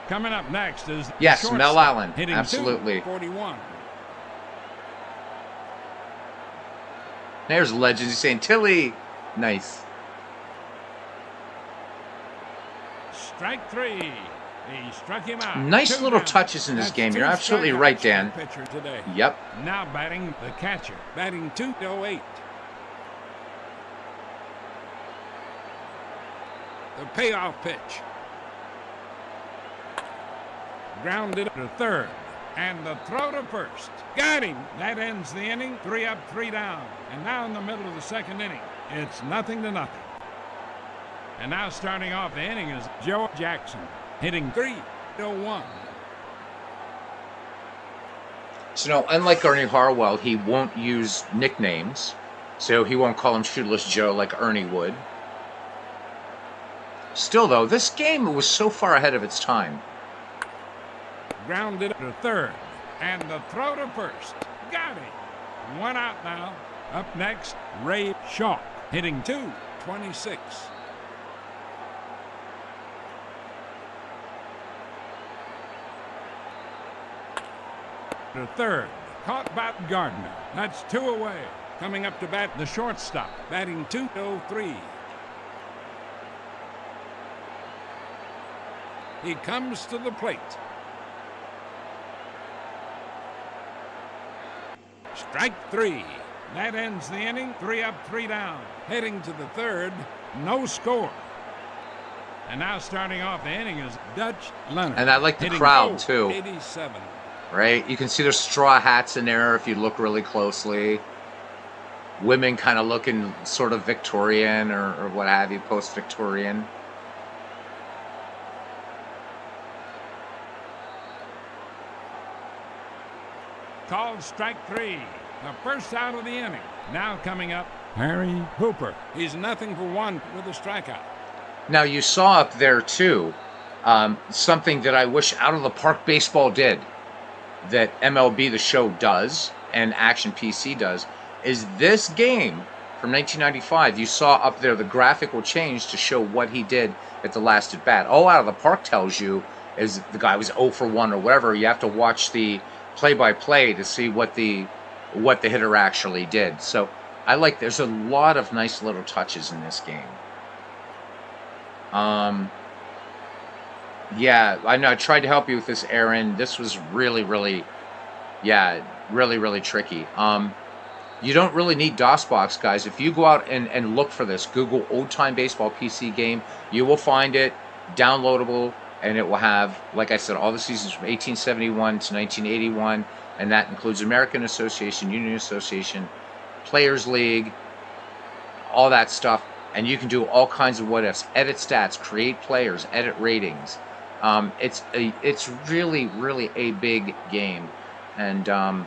Coming up next is yes, Mel Allen. Hitting Absolutely. .241. There's Legends. He's saying Tilly. Nice. Strike 3. He struck him out. Nice 2 little down. touches in this That's game. 2 You're absolutely strikeouts right, for Dan. the pitcher today. Yep. Now batting the catcher, batting .208. The payoff pitch. Grounded to third. And the throw to first. Got him. That ends the inning. 3 up, 3 down. And now in the middle of the second inning, it's 0-0. And now starting off the inning is Joe Jackson, hitting .301. So, no, unlike Ernie Harwell, he won't use nicknames. So he won't call him Shoeless Joe like Ernie would. Still, though, this game was so far ahead of its time. Grounded to third. And the throw to first. Got him. 1 out now. Up next, Ray Shaw, hitting .226. To third. Caught by Gardner. That's 2 away. Coming up to bat, the shortstop, batting .203. He comes to the plate. Strike 3. That ends the inning. 3 up, 3 down. Heading to the third. No score. And now starting off the inning is Dutch Leonard. And I like the hitting crowd, too. 87. Right? You can see their straw hats in there if you look really closely. Women kind of looking sort of Victorian or what have you, post-Victorian. Called strike 3. The first out of the inning. Now coming up, Harry Hooper. He's 0 for 1 with a strikeout. Now, you saw up there, too, something that I wish Out of the Park Baseball did, that MLB The Show does, and Action PC does, is this game from 1995, you saw up there the graphic will change to show what he did at the last at-bat. All Out of the Park tells you is the guy was 0 for 1 or whatever. You have to watch the play-by-play to see what the hitter actually did. So there's a lot of nice little touches in this game. Yeah, I know I tried to help you with this, Aaron. This was really tricky. You don't really need DOSBox, guys. If you go out and look for this, Google Old Time Baseball PC game, you will find it downloadable, and it will have, like I said, all the seasons from 1871 to 1981, and that includes American Association, Union Association, Players League, all that stuff. And you can do all kinds of what-ifs, edit stats, create players, edit ratings. It's really a big game. And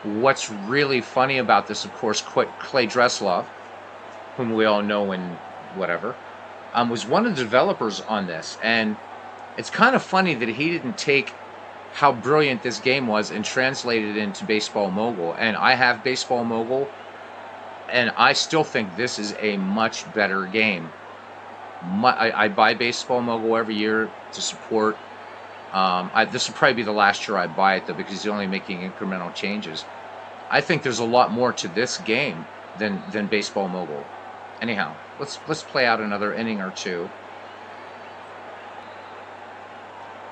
what's really funny about this, of course, Clay Dreslov, whom we all know and whatever, was one of the developers on this. And it's kind of funny that he didn't take how brilliant this game was and translate it into Baseball Mogul. And I have Baseball Mogul, and I still think this is a much better game. I buy Baseball Mogul every year to support. This will probably be the last year I buy it, though, because he's only making incremental changes. I think there's a lot more to this game than Baseball Mogul. Anyhow, let's play out another inning or two.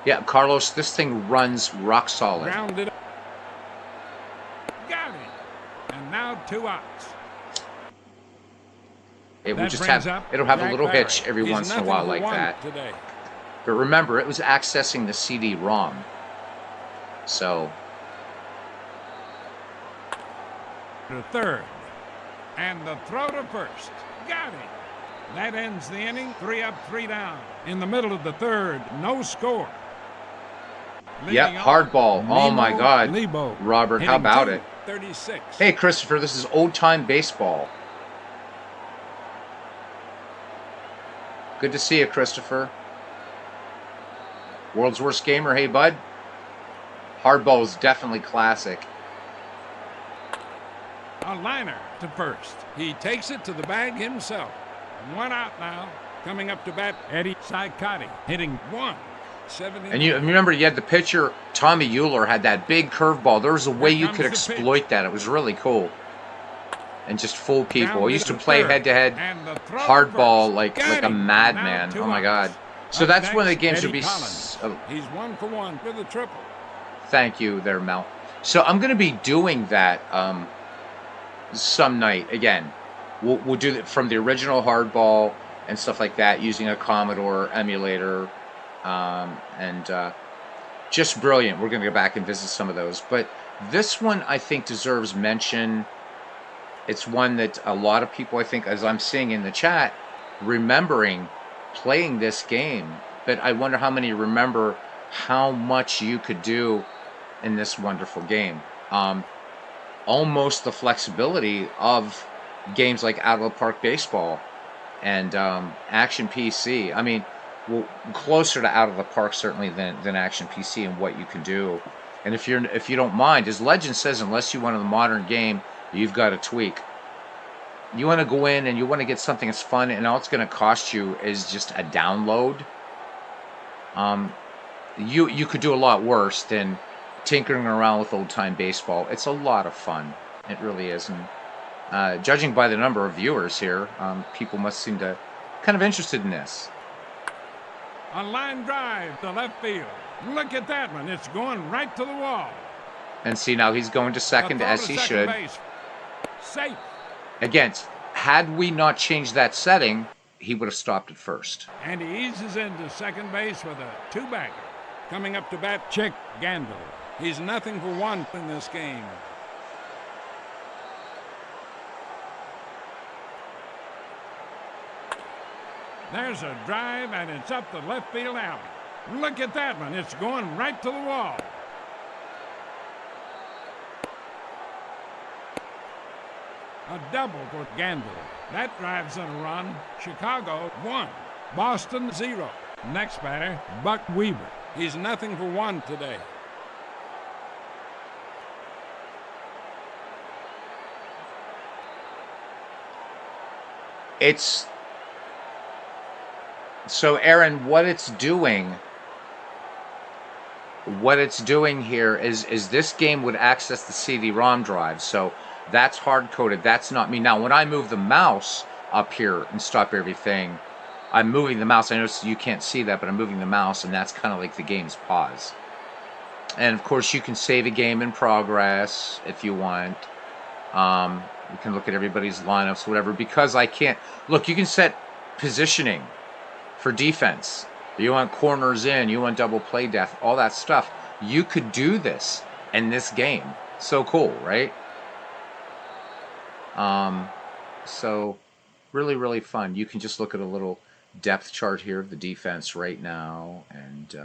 Yeah, Carlos, this thing runs rock solid. Grounded. Got it. And now 2 outs. It'll have a little hitch every once in a while like that. Today. But remember, it was accessing the CD-ROM. So. To third. And the throw to first. Got it. That ends the inning. 3 up, 3 down. In the middle of the third, no score. Yep, hard ball. Oh my God. Lebo. Robert, how about it? 36. Hey, Christopher, this is old-time baseball. Good to see you, Christopher. World's Worst Gamer, hey, bud. Hardball is definitely classic. A liner to first. He takes it to the bag himself. 1 out now. Coming up to bat, Eddie Saikati, hitting 170. And you remember, you had the pitcher, Tommy Euler, had that big curveball. There was a way you could exploit that. It was really cool. And just fool people. I used to play head-to-head hardball like a madman. Oh, my God. So that's one of the games would be... He's 1 for 1 with a triple. Thank you there, Mel. So I'm going to be doing that some night. Again, we'll do it from the original hardball and stuff like that using a Commodore emulator. Just brilliant. We're going to go back and visit some of those. But this one, I think, deserves mention. It's one that a lot of people, I think, as I'm seeing in the chat, remembering playing this game. But I wonder how many remember how much you could do in this wonderful game. Almost the flexibility of games like Out of the Park Baseball and Action PC. I mean, well, closer to Out of the Park certainly than Action PC and what you can do. And if you don't mind, as Legend says, unless you want a modern game, you've got to tweak. You want to go in and you want to get something that's fun, and all it's going to cost you is just a download. You could do a lot worse than tinkering around with old-time baseball. It's a lot of fun. It really is. And judging by the number of viewers here, people must seem to kind of interested in this. A line drive to left field. Look at that one. It's going right to the wall. And see, now he's going to second as he should. Base. Safe. Again, had we not changed that setting, he would have stopped at first. And he eases into second base with a 2-bagger. Coming up to bat, Chick Gandil. He's nothing for 1 in this game. There's a drive, and it's up the left field alley. Look at that one. It's going right to the wall. A double for Gandil. That drives in a run. Chicago 1. Boston 0. Next batter, Buck Weaver. He's nothing for 1 today. So Aaron, what it's doing here is this game would access the CD-ROM drive. So that's hard-coded. That's not me. Now, when I move the mouse up here and stop everything, I'm moving the mouse. I know you can't see that, but I'm moving the mouse, and that's kind of like the game's pause. And, of course, you can save a game in progress if you want. You can look at everybody's lineups, whatever. Because I can't... Look, you can set positioning for defense. You want corners in, you want double play depth, all that stuff. You could do this in this game. So cool, right? So really, really fun. You can just look at a little depth chart here of the defense right now and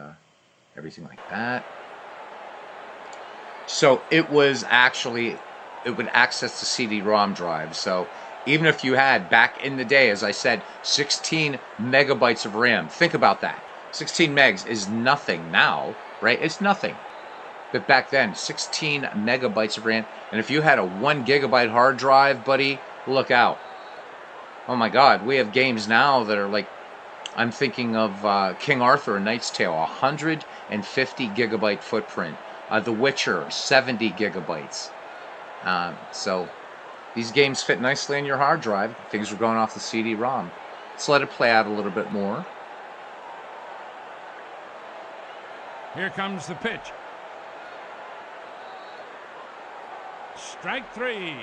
everything like that. So it would access the CD-ROM drive. So even if you had, back in the day, as I said, 16 megabytes of RAM, think about that. 16 megs is nothing now, right? It's nothing. But back then, 16 megabytes of RAM. And if you had a 1 gigabyte hard drive, buddy, look out. Oh my God, we have games now that are like, I'm thinking of King Arthur, A Knight's Tale, 150 gigabyte footprint. The Witcher, 70 gigabytes. So these games fit nicely on your hard drive. Things are going off the CD-ROM. Let's let it play out a little bit more. Here comes the pitch. Strike three.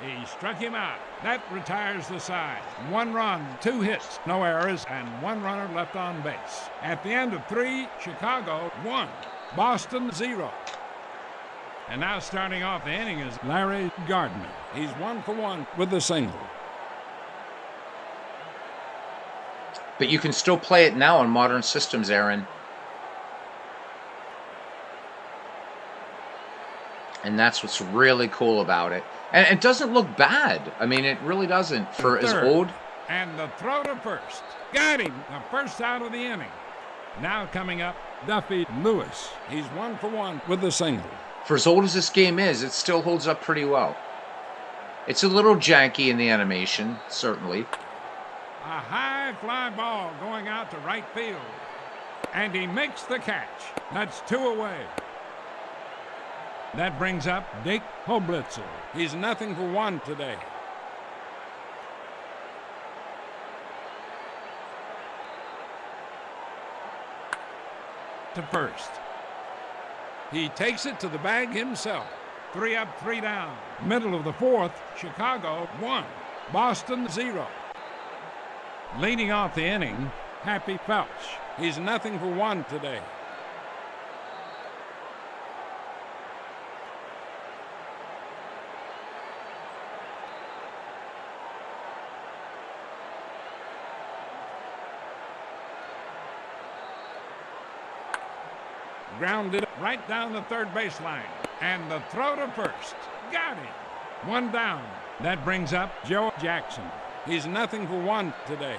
He struck him out. That retires the side. 1 run, 2 hits, no errors, and 1 runner left on base. At the end of 3, Chicago 1, Boston 0. And now starting off the inning is Larry Gardner. He's 1 for 1 with a single. But you can still play it now on modern systems, Aaron. And that's what's really cool about it. And it doesn't look bad. I mean, it really doesn't for as old. And the throw to first. Got him. The first out of the inning. Now coming up, Duffy Lewis. He's 1 for 1 with a single. For as old as this game is, it still holds up pretty well. It's a little janky in the animation, certainly. A high fly ball going out to right field. And he makes the catch. That's 2 away. That brings up Dick Hoblitzer. He's 0 for 1 today. To first. He takes it to the bag himself. 3 up, 3 down. Middle of the 4th, Chicago 1, Boston 0. Leading off the inning, Happy Felch. He's 0 for 1 today. Grounded right down the third baseline. And the throw to first. Got him. 1 down. That brings up Joe Jackson. He's 0 for 1 today.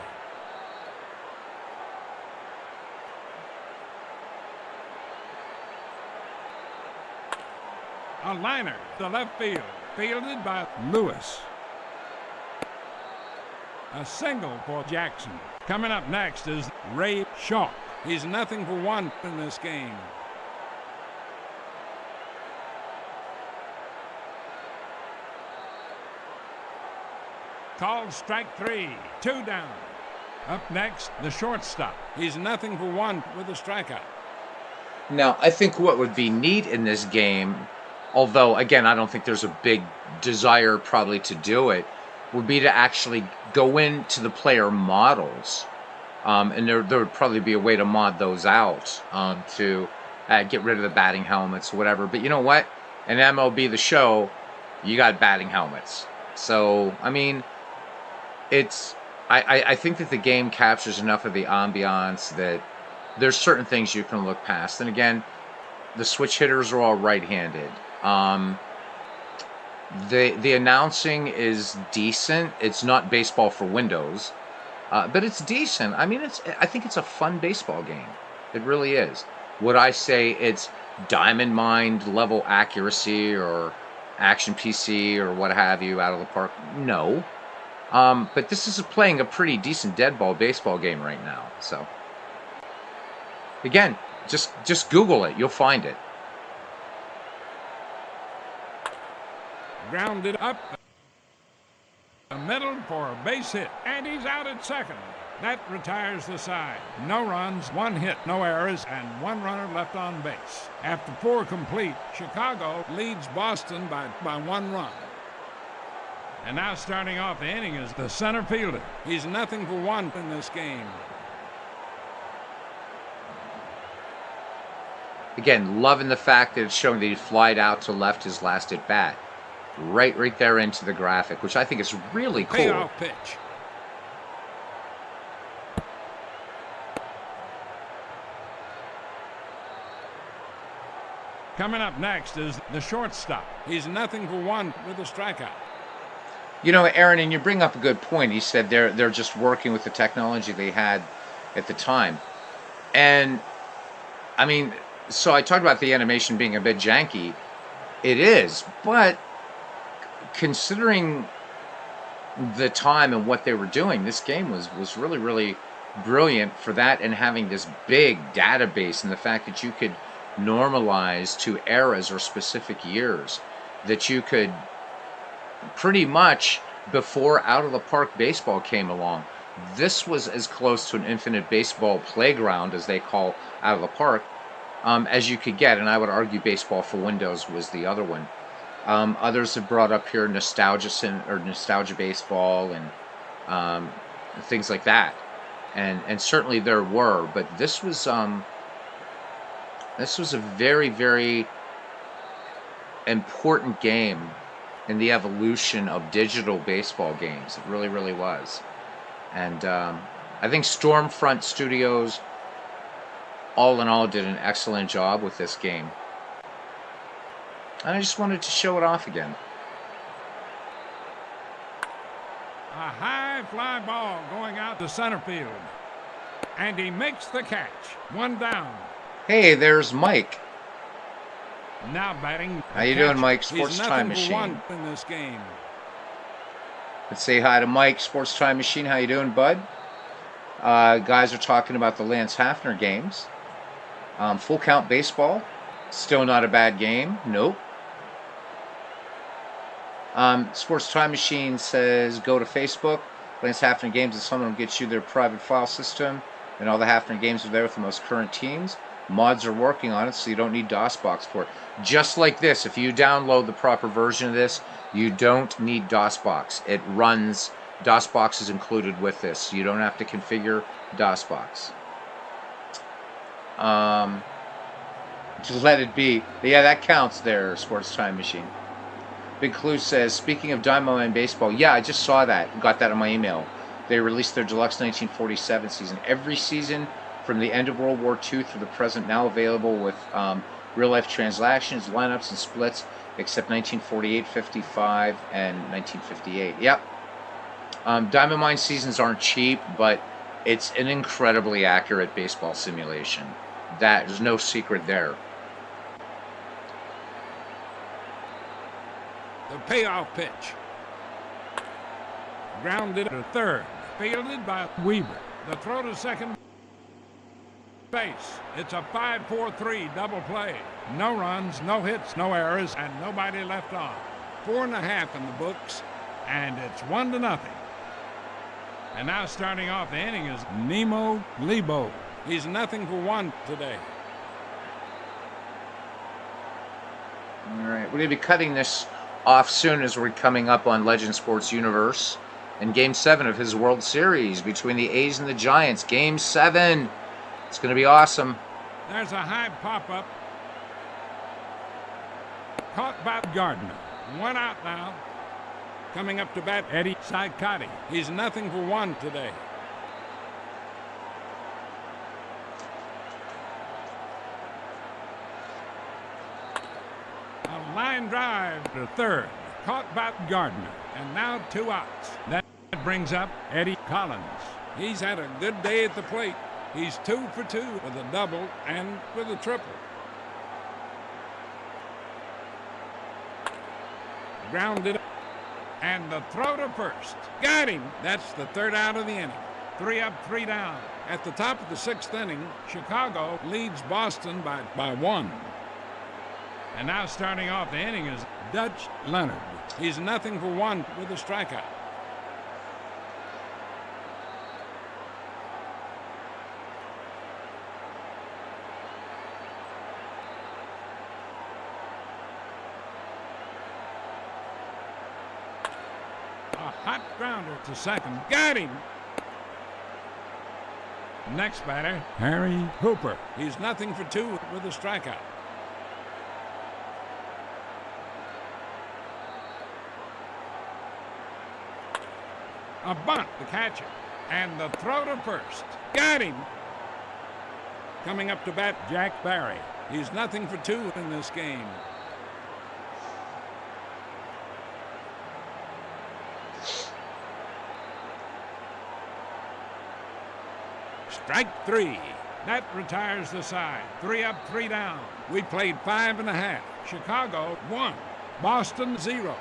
A liner to left field. Fielded by Lewis. A single for Jackson. Coming up next is Ray Shaw. He's 0 for 1 in this game. Called strike 3, 2 down. Up next, the shortstop. He's 0 for 1 with a strikeout. Now, I think what would be neat in this game, although, again, I don't think there's a big desire probably to do it, would be to actually go into the player models. And there would probably be a way to mod those out to get rid of the batting helmets or whatever. But you know what? In MLB The Show, you got batting helmets. So, I mean, I think that the game captures enough of the ambiance that there's certain things you can look past. And again, the switch hitters are all right-handed. The announcing is decent. It's not baseball for Windows, but it's decent. I mean, I think it's a fun baseball game. It really is. Would I say it's Diamond Mind level accuracy or Action PC or what have you out of the park? No. But this is playing a pretty decent dead ball baseball game right now. So, again, just Google it. You'll find it. Grounded up the middle for a base hit, and he's out at second. That retires the side. No runs, 1 hit, no errors, and 1 runner left on base. After 4 complete, Chicago leads Boston by 1 run. And now starting off the inning is the center fielder. He's 0 for 1 in this game. Again, loving the fact that it's showing that he flied out to left his last at bat. Right there into the graphic, which I think is really cool. Payoff pitch. Coming up next is the shortstop. He's 0 for 1 with a strikeout. You know, Aaron, and you bring up a good point. He said they're just working with the technology they had at the time. And, I mean, so I talked about the animation being a bit janky. It is, but considering the time and what they were doing, this game was really, really brilliant for that, and having this big database and the fact that you could normalize to eras or specific years, that you could pretty much, before out of the park baseball came along, this was as close to an infinite baseball playground as they call out of the park. as you could get, and I would argue Baseball for Windows was the other one. Others have brought up here Nostalgia Baseball and things like that, and certainly there were, but this was a very, very important game in the evolution of digital baseball games. It really, really was. And I think Stormfront Studios, all in all, did an excellent job with this game. And I just wanted to show it off again. A high fly ball going out to center field. And he makes the catch. One down. Hey, there's Mike. Now batting. How you doing, Mike? Sports Time Machine. One in this game. Let's say hi to Mike, Sports Time Machine. How you doing, bud? Guys are talking about the Lance Hafner games. Full Count Baseball. Still not a bad game. Nope. Sports Time Machine says go to Facebook. Lance Hafner games, and someone will get you their private file system. And all the Hafner games are there with the most current teams. Mods are working on it, so you don't need DOSBox for it. Just like this, if you download the proper version of this, you don't need DOSBox. It runs, DOSBox is included with this, so you don't have to configure DOSBox. Just let it be. Yeah, that counts there, Sports Time Machine. Big Clue says, speaking of Dynamo and baseball, yeah, I just saw that. Got that in my email. They released their deluxe 1947 season. Every season from the end of World War II through the present, now available with real-life transactions, lineups, and splits, except 1948, 55, and 1958. Yep. Diamond Mine seasons aren't cheap, but it's an incredibly accurate baseball simulation. There's no secret there. The payoff pitch. Grounded to third. Fielded by Weaver. The throw to second base. It's a 5-4-3 double play. No runs, no hits, no errors, and nobody left on. 4.5 in the books, and it's 1-0. And now starting off the inning is Nemo Lebo. He's 0-for-1 today. All right, we're going to be cutting this off soon as we're coming up on Legend Sports Universe and Game 7 of his World Series between the A's and the Giants. Game 7. It's going to be awesome. There's a high pop-up. Caught by Gardner. 1 out now. Coming up to bat, Eddie Saikati. He's 0-for-1 today. A line drive to third. Caught by Gardner. And now 2 outs. That brings up Eddie Collins. He's had a good day at the plate. He's 2 for 2 with a double and with a triple. Grounded and the throw to first. Got him. That's the 3rd out of the inning. 3 up, 3 down. At the top of the 6th inning, Chicago leads Boston by 1. And now starting off the inning is Dutch Leonard. He's 0-for-1 with a strikeout. A hot grounder to second. Got him. Next batter, Harry Hooper. He's 0-for-2 with a strikeout. A bunt to catch it. And the throw to first. Got him. Coming up to bat, Jack Barry. He's 0-for-2 in this game. Strike 3. That retires the side. 3 up, 3 down. We played 5.5. Chicago 1. Boston 0.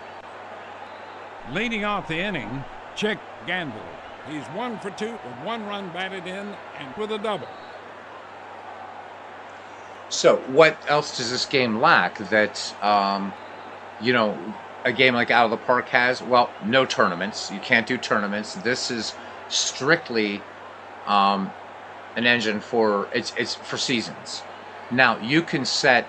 Leading off the inning, Chick Gandil. He's 1-for-2 with 1 run batted in and with a double. So what else does this game lack that, a game like Out of the Park has? Well, no tournaments. You can't do tournaments. This is strictly an engine for, it's for seasons. Now you can set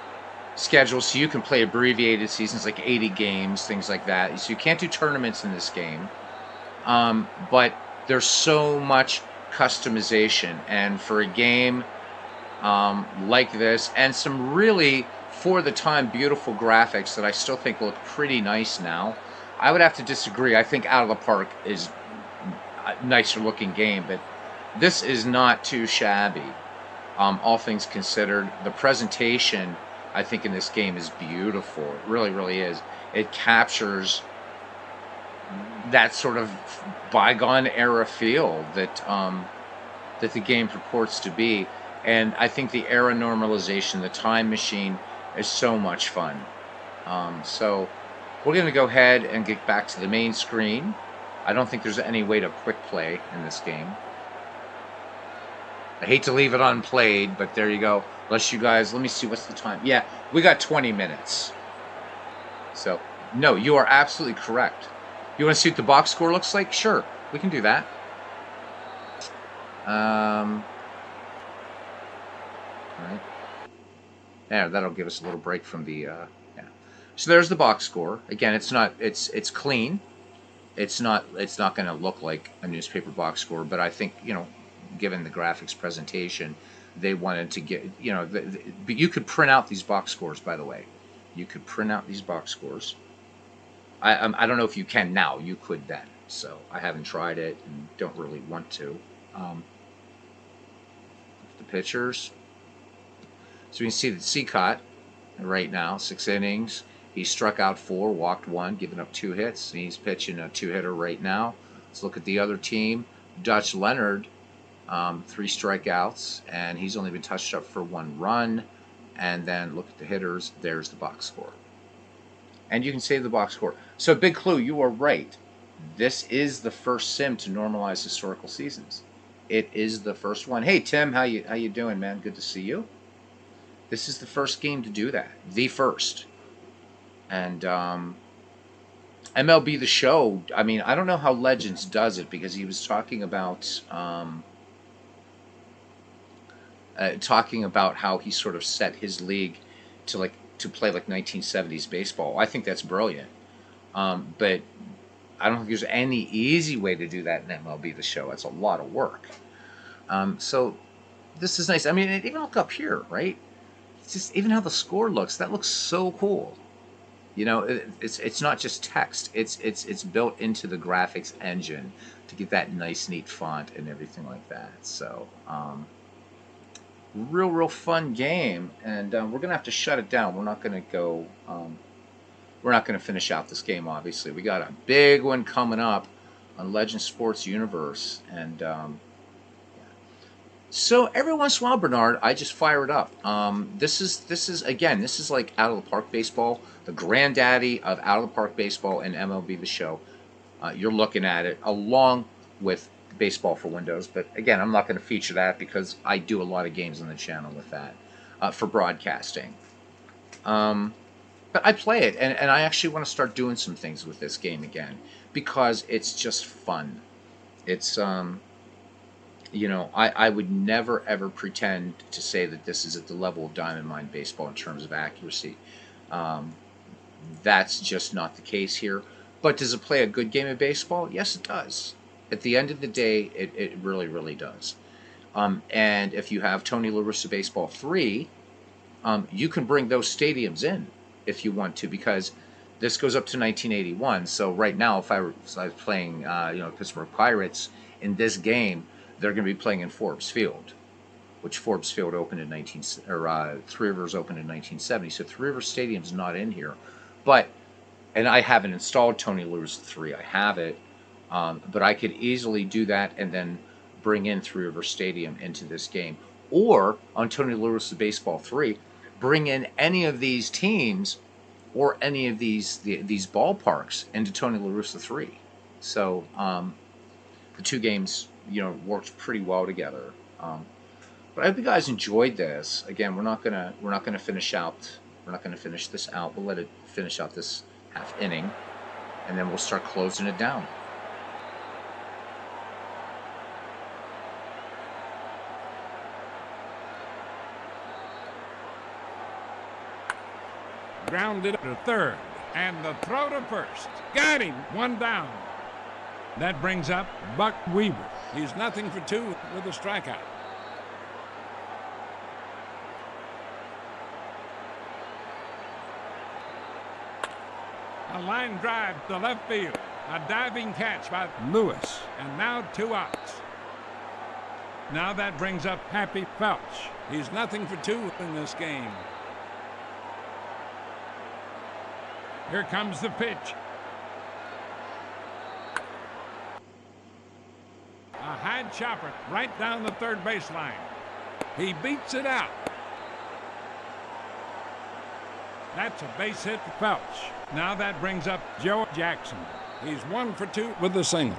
schedules so you can play abbreviated seasons like 80 games, things like that. So you can't do tournaments in this game. But there's so much customization, and for a game like this, and some really, for the time, beautiful graphics that I still think look pretty nice now, I would have to disagree. I think Out of the Park is a nicer looking game, but this is not too shabby. All things considered, the presentation I think in this game is beautiful. It really, really is. It captures that sort of bygone era feel that that the game purports to be, and I think the era normalization, the time machine, is so much fun. So we're going to go ahead and get back to the main screen. I don't think there's any way to quick play in this game. I hate to leave it unplayed, but there you go. Unless you guys, let me see, what's the time? Yeah, we got 20 minutes. So, no, you are absolutely correct. You want to see what the box score looks like? Sure, we can do that. All right. Yeah, that'll give us a little break from the, yeah. So there's the box score. Again, it's not, it's clean. It's not going to look like a newspaper box score, but I think, you know, given the graphics presentation, they wanted to get, you know, but you could print out these box scores, by the way. You could print out these box scores. I don't know if you can now. You could then. So I haven't tried it and don't really want to. The pitchers. So you can see that Cicotte right now, 6 innings. He struck out 4, walked 1, giving up 2 hits. And he's pitching a 2-hitter right now. Let's look at the other team. Dutch Leonard, 3 strikeouts, and he's only been touched up for 1 run. And then look at the hitters. There's the box score. And you can save the box score. So big clue, you are right. This is the first sim to normalize historical seasons. It is the first one. Hey Tim, how you doing, man? Good to see you. This is the first game to do that. The first. And MLB The Show, I mean, I don't know how Legends does it, because he was talking about how he sort of set his league to play like 1970s baseball. I think that's brilliant. But I don't think there's any easy way to do that in MLB The Show. It's a lot of work. So this is nice. I mean, even look up here, right? It's just even how the score looks. That looks so cool. You know, it's not just text. It's built into the graphics engine to get that nice, neat font and everything like that. So, real fun game. And we're gonna have to shut it down. We're not gonna go. We're not gonna finish out this game. Obviously, we got a big one coming up on Legend Sports Universe, and so every once in a while, Bernard, I just fire it up. This is like Out of the Park baseball, the granddaddy of Out of the Park baseball and MLB The Show. You're looking at it along with Baseball for Windows, but again, I'm not going to feature that because I do a lot of games on the channel with that for broadcasting. But I play it, and I actually want to start doing some things with this game again because it's just fun. It's you know, I would never, ever pretend to say that this is at the level of Diamond Mine Baseball in terms of accuracy. That's just not the case here. But does it play a good game of baseball? Yes, it does. At the end of the day, it really, really does. And if you have Tony La Russa Baseball 3, you can bring those stadiums in if you want to, because this goes up to 1981. So right now, if I was playing, you know, Pittsburgh Pirates in this game, they're going to be playing in Forbes Field, which Forbes Field opened in Three Rivers opened in 1970. So Three Rivers Stadium's not in here, and I haven't installed Tony La Russa 3. I have it, but I could easily do that and then bring in Three Rivers Stadium into this game, or on Tony La Russa Baseball 3, bring in any of these teams or any of these ballparks into Tony La Russa 3. So the two games, you know, worked pretty well together. But I hope you guys enjoyed this. Again, we're not gonna finish this out. We'll let it finish out this half inning, and then we'll start closing it down. grounded to third. And the throw to first. Got him. One down. That brings up Buck Weaver. He's nothing for two with a strikeout. A line drive to left field. A diving catch by Lewis. And now 2 outs. Now that brings up Happy Felch. He's nothing for two in this game. Here comes the pitch. A high chopper right down the third baseline. He beats it out. That's a base hit for Felch. Now that brings up Joe Jackson. He's 1 for 2 with a single.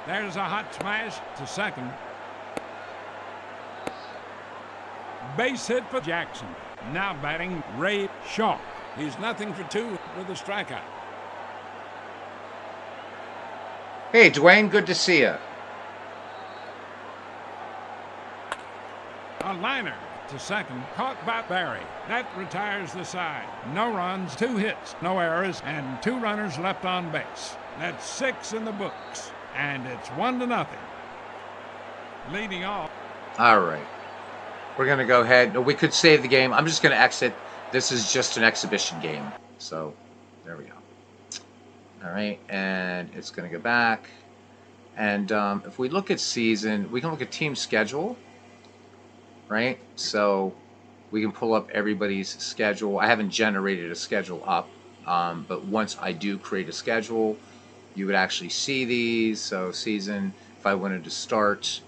There's a hot smash to second. Base hit for Jackson. Now batting Ray Shaw. He's nothing for two with a strikeout. Hey, Dwayne, good to see you. A liner to second, caught by Barry. That retires the side. No runs, 2 hits, no errors, and 2 runners left on base. That's 6 in the books, and it's 1-0. Leading off. All right. We're going to go ahead. We could save the game. I'm just going to exit. This is just an exhibition game. So, there we go. All right. And it's going to go back. And if we look at season, we can look at team schedule. Right? So, we can pull up everybody's schedule. I haven't generated a schedule up. But once I do create a schedule, you would actually see these. So, season, if I wanted to start,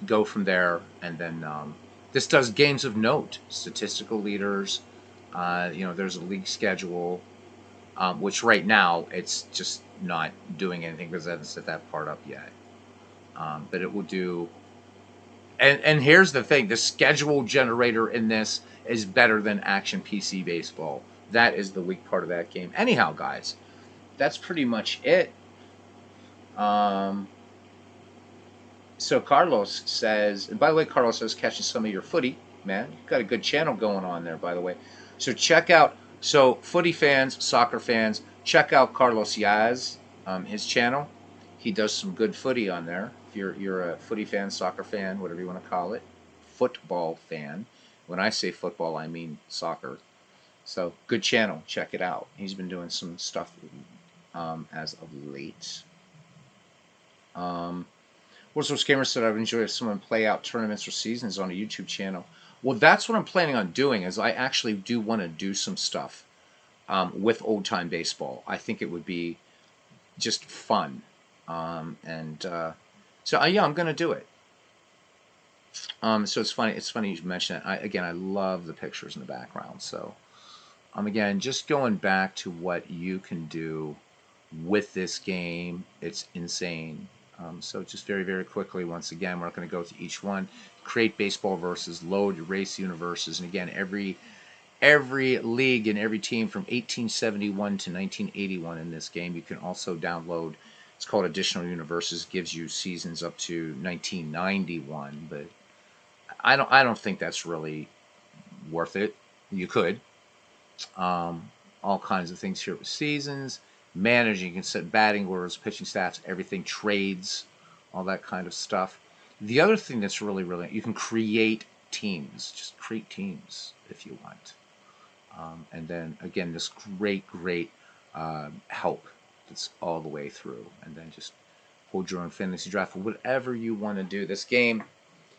go from there, and then this does games of note, statistical leaders. There's a league schedule, which right now it's just not doing anything because I haven't set that part up yet. But it will do. And here's the thing: the schedule generator in this is better than Action PC Baseball. That is the weak part of that game. Anyhow, guys, that's pretty much it. So Carlos says, and by the way, Carlos, I was catching some of your footy, man. You've got a good channel going on there, by the way. So check out, footy fans, soccer fans, check out Carlos Yaz, his channel. He does some good footy on there. If you're a footy fan, soccer fan, whatever you want to call it, football fan. When I say football, I mean soccer. So good channel, check it out. He's been doing some stuff as of late. Warsaw Gamer said, I would enjoy if someone play out tournaments or seasons on a YouTube channel. Well, that's what I'm planning on doing, is I actually do want to do some stuff with old-time baseball. I think it would be just fun. So, yeah, I'm going to do it. So it's funny you mention it. I love the pictures in the background. So, again, just going back to what you can do with this game, it's insane. So just very, very quickly, once again, we're not going to go through each one. Create baseball versus, load, erase universes, and again, every league and every team from 1871 to 1981 in this game, you can also download. It's called Additional Universes. Gives you seasons up to 1991, but I don't think that's really worth it. You could. All kinds of things here with seasons. Managing, you can set batting orders, pitching staffs, everything, trades, all that kind of stuff. The other thing that's really, really, you can create teams. Just create teams if you want. And then, again, this great help that's all the way through. And then just hold your own fantasy draft, whatever you want to do. This game,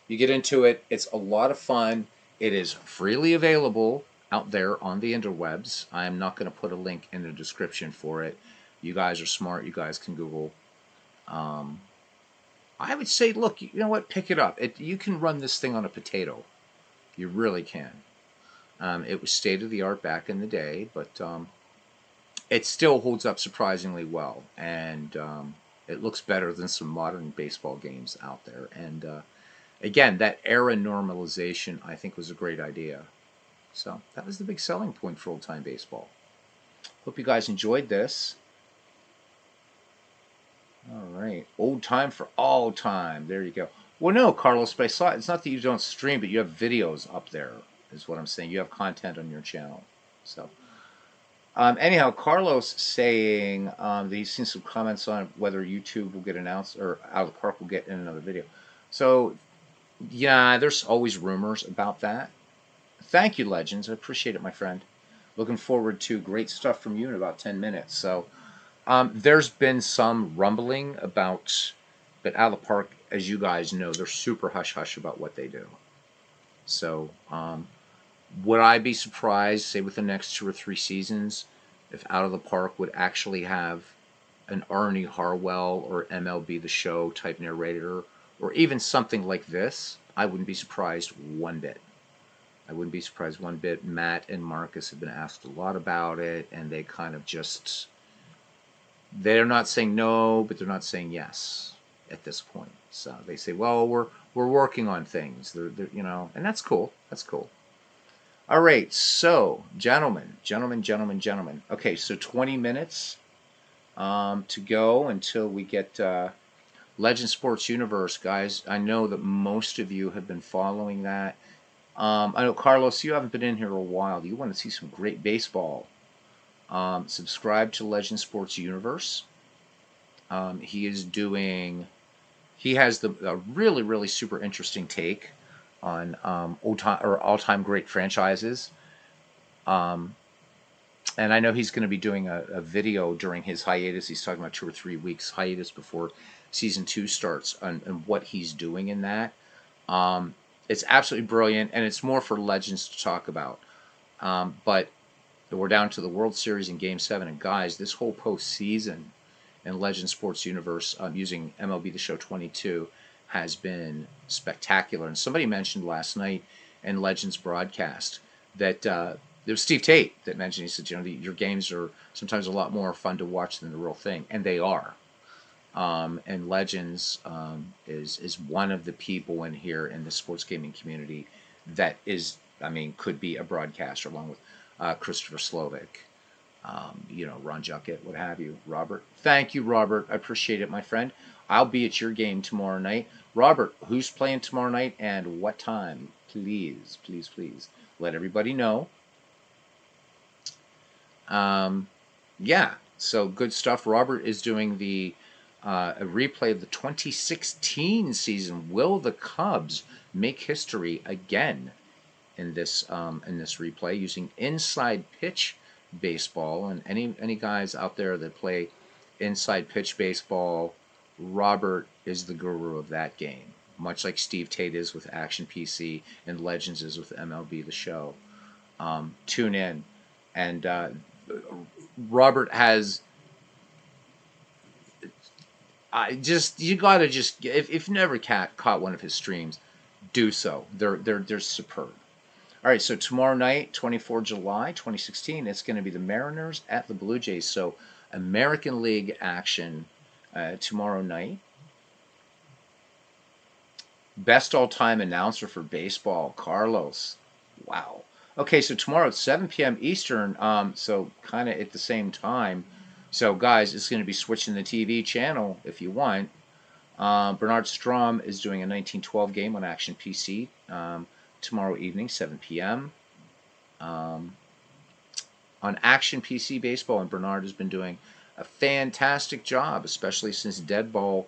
you get into it, it's a lot of fun. It is freely available out there on the interwebs. I am not going to put a link in the description for it. You guys are smart. You guys can Google. I would say, look, you know what? Pick it up. You can run this thing on a potato. You really can. It was state-of-the-art back in the day, but it still holds up surprisingly well. And it looks better than some modern baseball games out there. And again, that era normalization, I think, was a great idea. So that was the big selling point for old-time baseball. Hope you guys enjoyed this. All right. Old time for all time. There you go. Well, no, Carlos, but I saw it's not that you don't stream, but you have videos up there, is what I'm saying. You have content on your channel. So, anyhow, Carlos saying that he's seen some comments on whether YouTube will get announced or Out of the Park will get in another video. So, yeah, there's always rumors about that. Thank you, Legends. I appreciate it, my friend. Looking forward to great stuff from you in about 10 minutes. So, there's been some rumbling about, but Out of the Park, as you guys know, they're super hush hush about what they do. So, would I be surprised, say, with the next 2 or 3 seasons, if Out of the Park would actually have an Arnie Harwell or MLB The Show type narrator, or even something like this? I wouldn't be surprised one bit. I wouldn't be surprised one bit. Matt and Marcus have been asked a lot about it, and they kind of just, they're not saying no, but they're not saying yes at this point. So they say, well, we're working on things. They're and that's cool. That's cool. All right, so gentlemen. Okay, so 20 minutes to go until we get Legend Sports Universe, guys. I know that most of you have been following that. I know, Carlos, you haven't been in here a while. Do you want to see some great baseball? Subscribe to Legend Sports Universe. He has a really, really super interesting take on all-time great franchises. And I know he's going to be doing a video during his hiatus. He's talking about 2 or 3 weeks hiatus before season 2 starts and what he's doing in that. It's absolutely brilliant, and it's more for Legends to talk about. But we're down to the World Series in Game 7, and guys, this whole postseason in Legend Sports Universe using MLB The Show 22 has been spectacular. And somebody mentioned last night in Legends broadcast that there was Steve Tate that mentioned, he said, your games are sometimes a lot more fun to watch than the real thing, and they are. And Legends is one of the people in here in the sports gaming community that is, could be a broadcaster along with Christopher Slovic, Ron Juckett, what have you. Robert, thank you, Robert. I appreciate it, my friend. I'll be at your game tomorrow night. Robert, who's playing tomorrow night and what time? Please, please, please let everybody know. Yeah, so good stuff. Robert is doing a replay of the 2016 season. Will the Cubs make history again in this replay using inside pitch baseball? And any guys out there that play inside pitch baseball, Robert is the guru of that game, much like Steve Tate is with Action PC and Legends is with MLB The Show. Tune in, and Robert has. You gotta if you've never caught one of his streams, do so. They're superb. All right, so tomorrow night, 24 July 2016, it's going to be the Mariners at the Blue Jays. So American League action tomorrow night. Best all-time announcer for baseball, Carlos. Wow. Okay, so tomorrow at 7 p.m. Eastern, so kind of at the same time. So, guys, it's going to be switching the TV channel if you want. Bernard Strom is doing a 1912 game on Action PC tomorrow evening, 7 p.m. On Action PC Baseball, and Bernard has been doing a fantastic job, especially since Deadball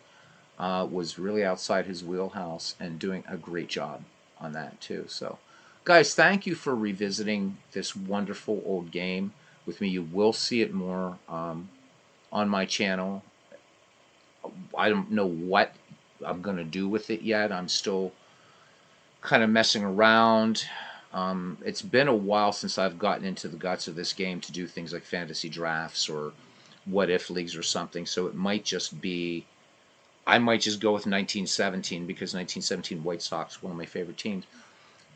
was really outside his wheelhouse and doing a great job on that too. So, guys, thank you for revisiting this wonderful old game with me. You will see it more on my channel. I don't know what I'm going to do with it yet. I'm still kind of messing around. It's been a while since I've gotten into the guts of this game to do things like fantasy drafts or what if leagues or something. So it might just be, I might just go with 1917 because 1917 White Sox, one of my favorite teams.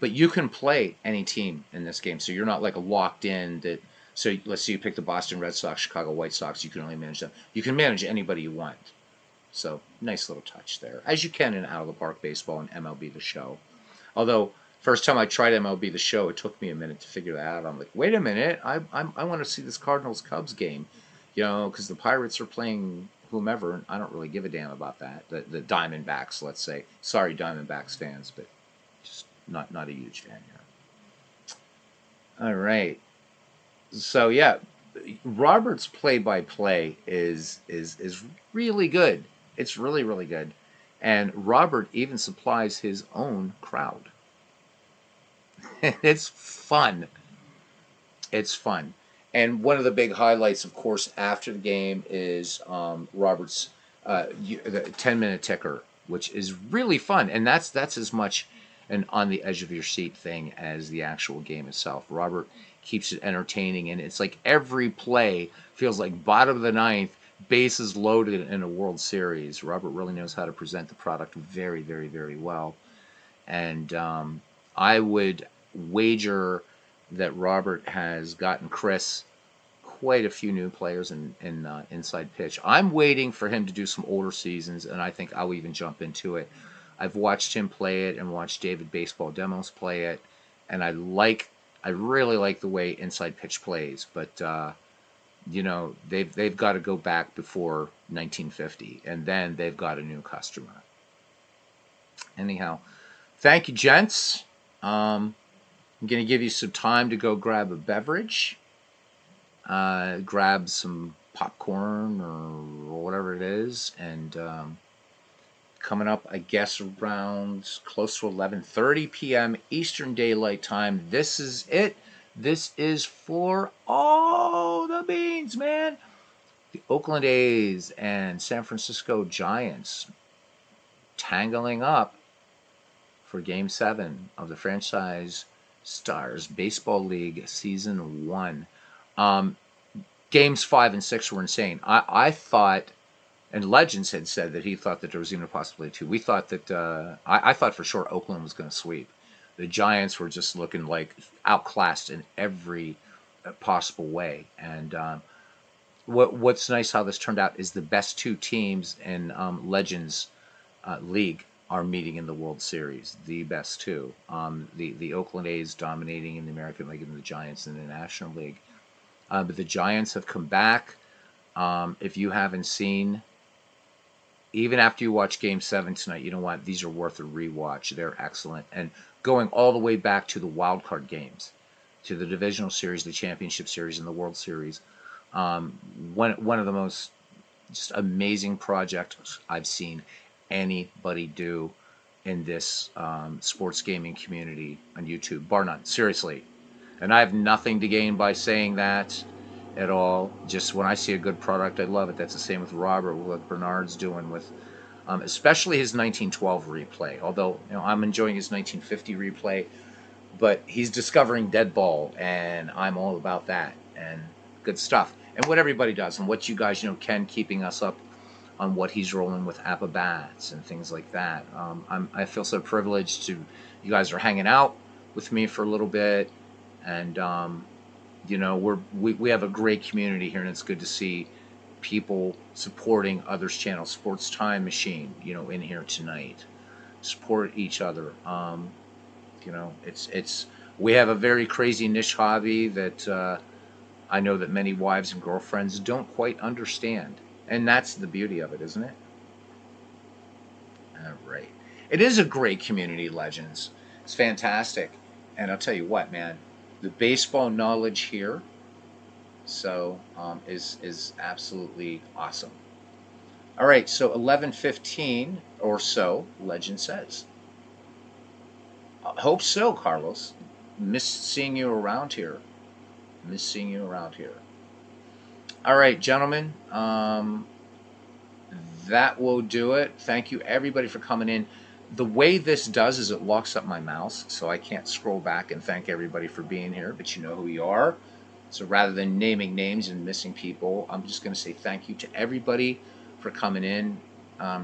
But you can play any team in this game, so you're not like locked in that. So let's say you pick the Boston Red Sox, Chicago White Sox, you can only manage them. You can manage anybody you want. So nice little touch there, as you can in Out of the Park Baseball and MLB The Show. Although first time I tried MLB The Show, it took me a minute to figure that out. I'm like, wait a minute, I want to see this Cardinals Cubs game, because the Pirates are playing whomever. And I don't really give a damn about that. The Diamondbacks, let's say. Sorry, Diamondbacks fans, but just not a huge fan here. All right. So yeah, Robert's play-by-play is really good. It's really really good, and Robert even supplies his own crowd. It's fun. It's fun. And one of the big highlights, of course, after the game is Robert's the 10-minute ticker, which is really fun. And that's as much an on the edge of your seat thing as the actual game itself. Robert keeps it entertaining, and it's like every play feels like bottom of the ninth, bases loaded in a World Series. Robert really knows how to present the product very, very, very well. And I would wager that Robert has gotten Chris quite a few new players in inside pitch. I'm waiting for him to do some older seasons, and I think I'll even jump into it. I've watched him play it and watched David Baseball Demos play it, and I really like the way inside pitch plays. But they've got to go back before 1950, and then they've got a new customer. Anyhow, thank you, gents. I'm going to give you some time to go grab a beverage, grab some popcorn or whatever it is, and coming up, I guess, around close to 11:30 p.m. Eastern Daylight Time. This is it. This is for all the beans, man. The Oakland A's and San Francisco Giants tangling up for Game 7 of the Franchise Stars Baseball League Season 1. Games 5 and 6 were insane. I thought, and Legends had said that he thought that there was even a possibility too. We thought that, I thought for sure Oakland was going to sweep. The Giants were just looking like outclassed in every possible way. And what's nice how this turned out is the best two teams in Legends League are meeting in the World Series. The best two. The Oakland A's dominating in the American League and the Giants in the National League. But the Giants have come back. If you haven't seen, even after you watch Game 7 tonight, you know what? These are worth a rewatch. They're excellent. And going all the way back to the wild card games, to the Divisional Series, the Championship Series, and the World Series. One of the most just amazing projects I've seen anybody do in this sports gaming community on YouTube, bar none, seriously. And I have nothing to gain by saying that at all. Just when I see a good product, I love it. That's the same with Robert, what Bernard's doing with, especially his 1912 replay. Although I'm enjoying his 1950 replay, but he's discovering dead ball, and I'm all about that and good stuff. And what everybody does, and what you guys Ken keeping us up on what he's rolling with Appabats and things like that. I feel so privileged to you guys are hanging out with me for a little bit, and we have a great community here, and it's good to see people supporting others' channels. Sports Time Machine, in here tonight. Support each other. It's we have a very crazy niche hobby that I know that many wives and girlfriends don't quite understand. And that's the beauty of it, isn't it? All right. It is a great community, Legends. It's fantastic. And I'll tell you what, man, the baseball knowledge here is absolutely awesome. All right, so 11:15 or so, Legend says. I hope so, Carlos. Miss seeing you around here. All right, gentlemen, that will do it. Thank you, everybody, for coming in. The way this does is it locks up my mouse, so I can't scroll back and thank everybody for being here, but you know who you are. So rather than naming names and missing people, I'm just going to say thank you to everybody for coming in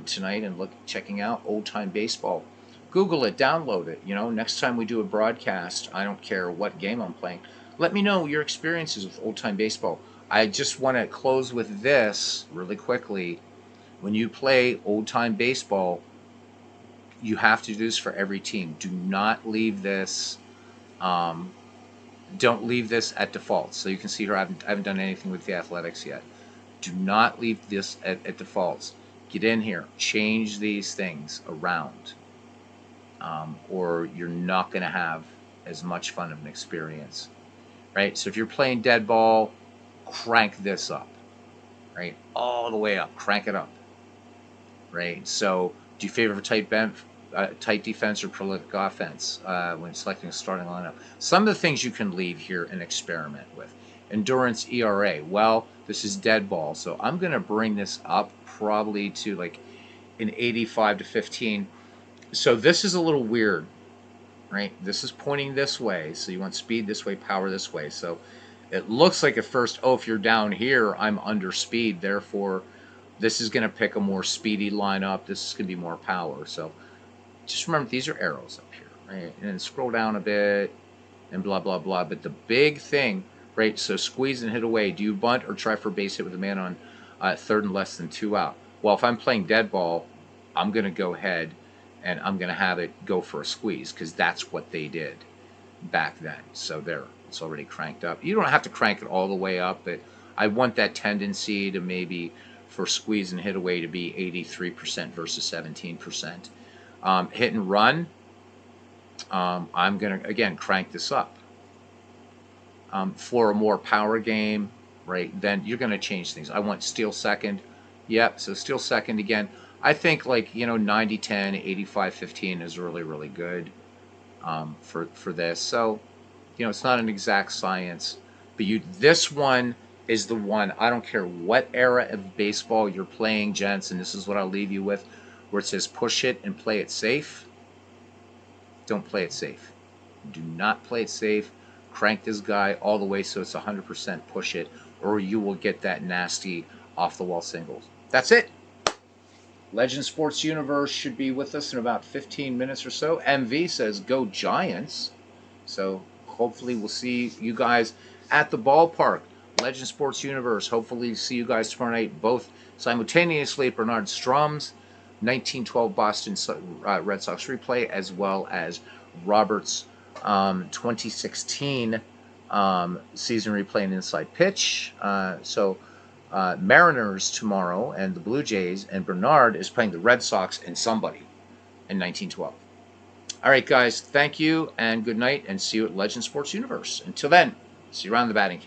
tonight and checking out Old Time Baseball. Google it, download it. Next time we do a broadcast, I don't care what game I'm playing, let me know your experiences with Old Time Baseball. I just want to close with this really quickly. When you play Old Time Baseball, you have to do this for every team. Do not leave this. Don't leave this at default. So you can see here, I haven't done anything with the Athletics yet. Do not leave this at defaults. Get in here, change these things around, or you're not going to have as much fun of an experience, right? So if you're playing dead ball, crank this up, right? All the way up, crank it up, right? So do you favor tight defense or prolific offense when selecting a starting lineup? Some of the things you can leave here and experiment with. Endurance ERA. Well, this is dead ball, so I'm going to bring this up probably to like an 85 to 15. So this is a little weird, right? This is pointing this way, so you want speed this way, power this way. So it looks like at first, oh, if you're down here, I'm under speed, therefore this is going to pick a more speedy lineup. This is going to be more power. So just remember, these are arrows up here, right? And then scroll down a bit and blah, blah, blah. But the big thing, right, so squeeze and hit away. Do you bunt or try for a base hit with a man on third and less than 2 out? Well, if I'm playing dead ball, I'm going to go ahead and I'm going to have it go for a squeeze because that's what they did back then. So there, it's already cranked up. You don't have to crank it all the way up, but I want that tendency to maybe for squeeze and hit away to be 83% versus 17%. Hit and run, I'm going to, again, crank this up. For a more power game, right, then you're going to change things. I want steal second. Yep, so steal second again. I think like, 90-10, 85-15 is really, really good for this. So, it's not an exact science. But this one is the one, I don't care what era of baseball you're playing, gents, and this is what I'll leave you with, where it says push it and play it safe. Don't play it safe. Do not play it safe. Crank this guy all the way so it's 100% push it, or you will get that nasty off-the-wall singles. That's it. Legend Sports Universe should be with us in about 15 minutes or so. MV says, go Giants. So hopefully we'll see you guys at the ballpark. Legend Sports Universe, hopefully see you guys tomorrow night, both simultaneously at Bernard Strom's 1912 Boston Red Sox replay, as well as Robert's 2016 season replay and inside pitch. Mariners tomorrow and the Blue Jays, and Bernard is playing the Red Sox and somebody in 1912. All right, guys, thank you and good night, and see you at Legend Sports Universe. Until then, see you around the batting cage.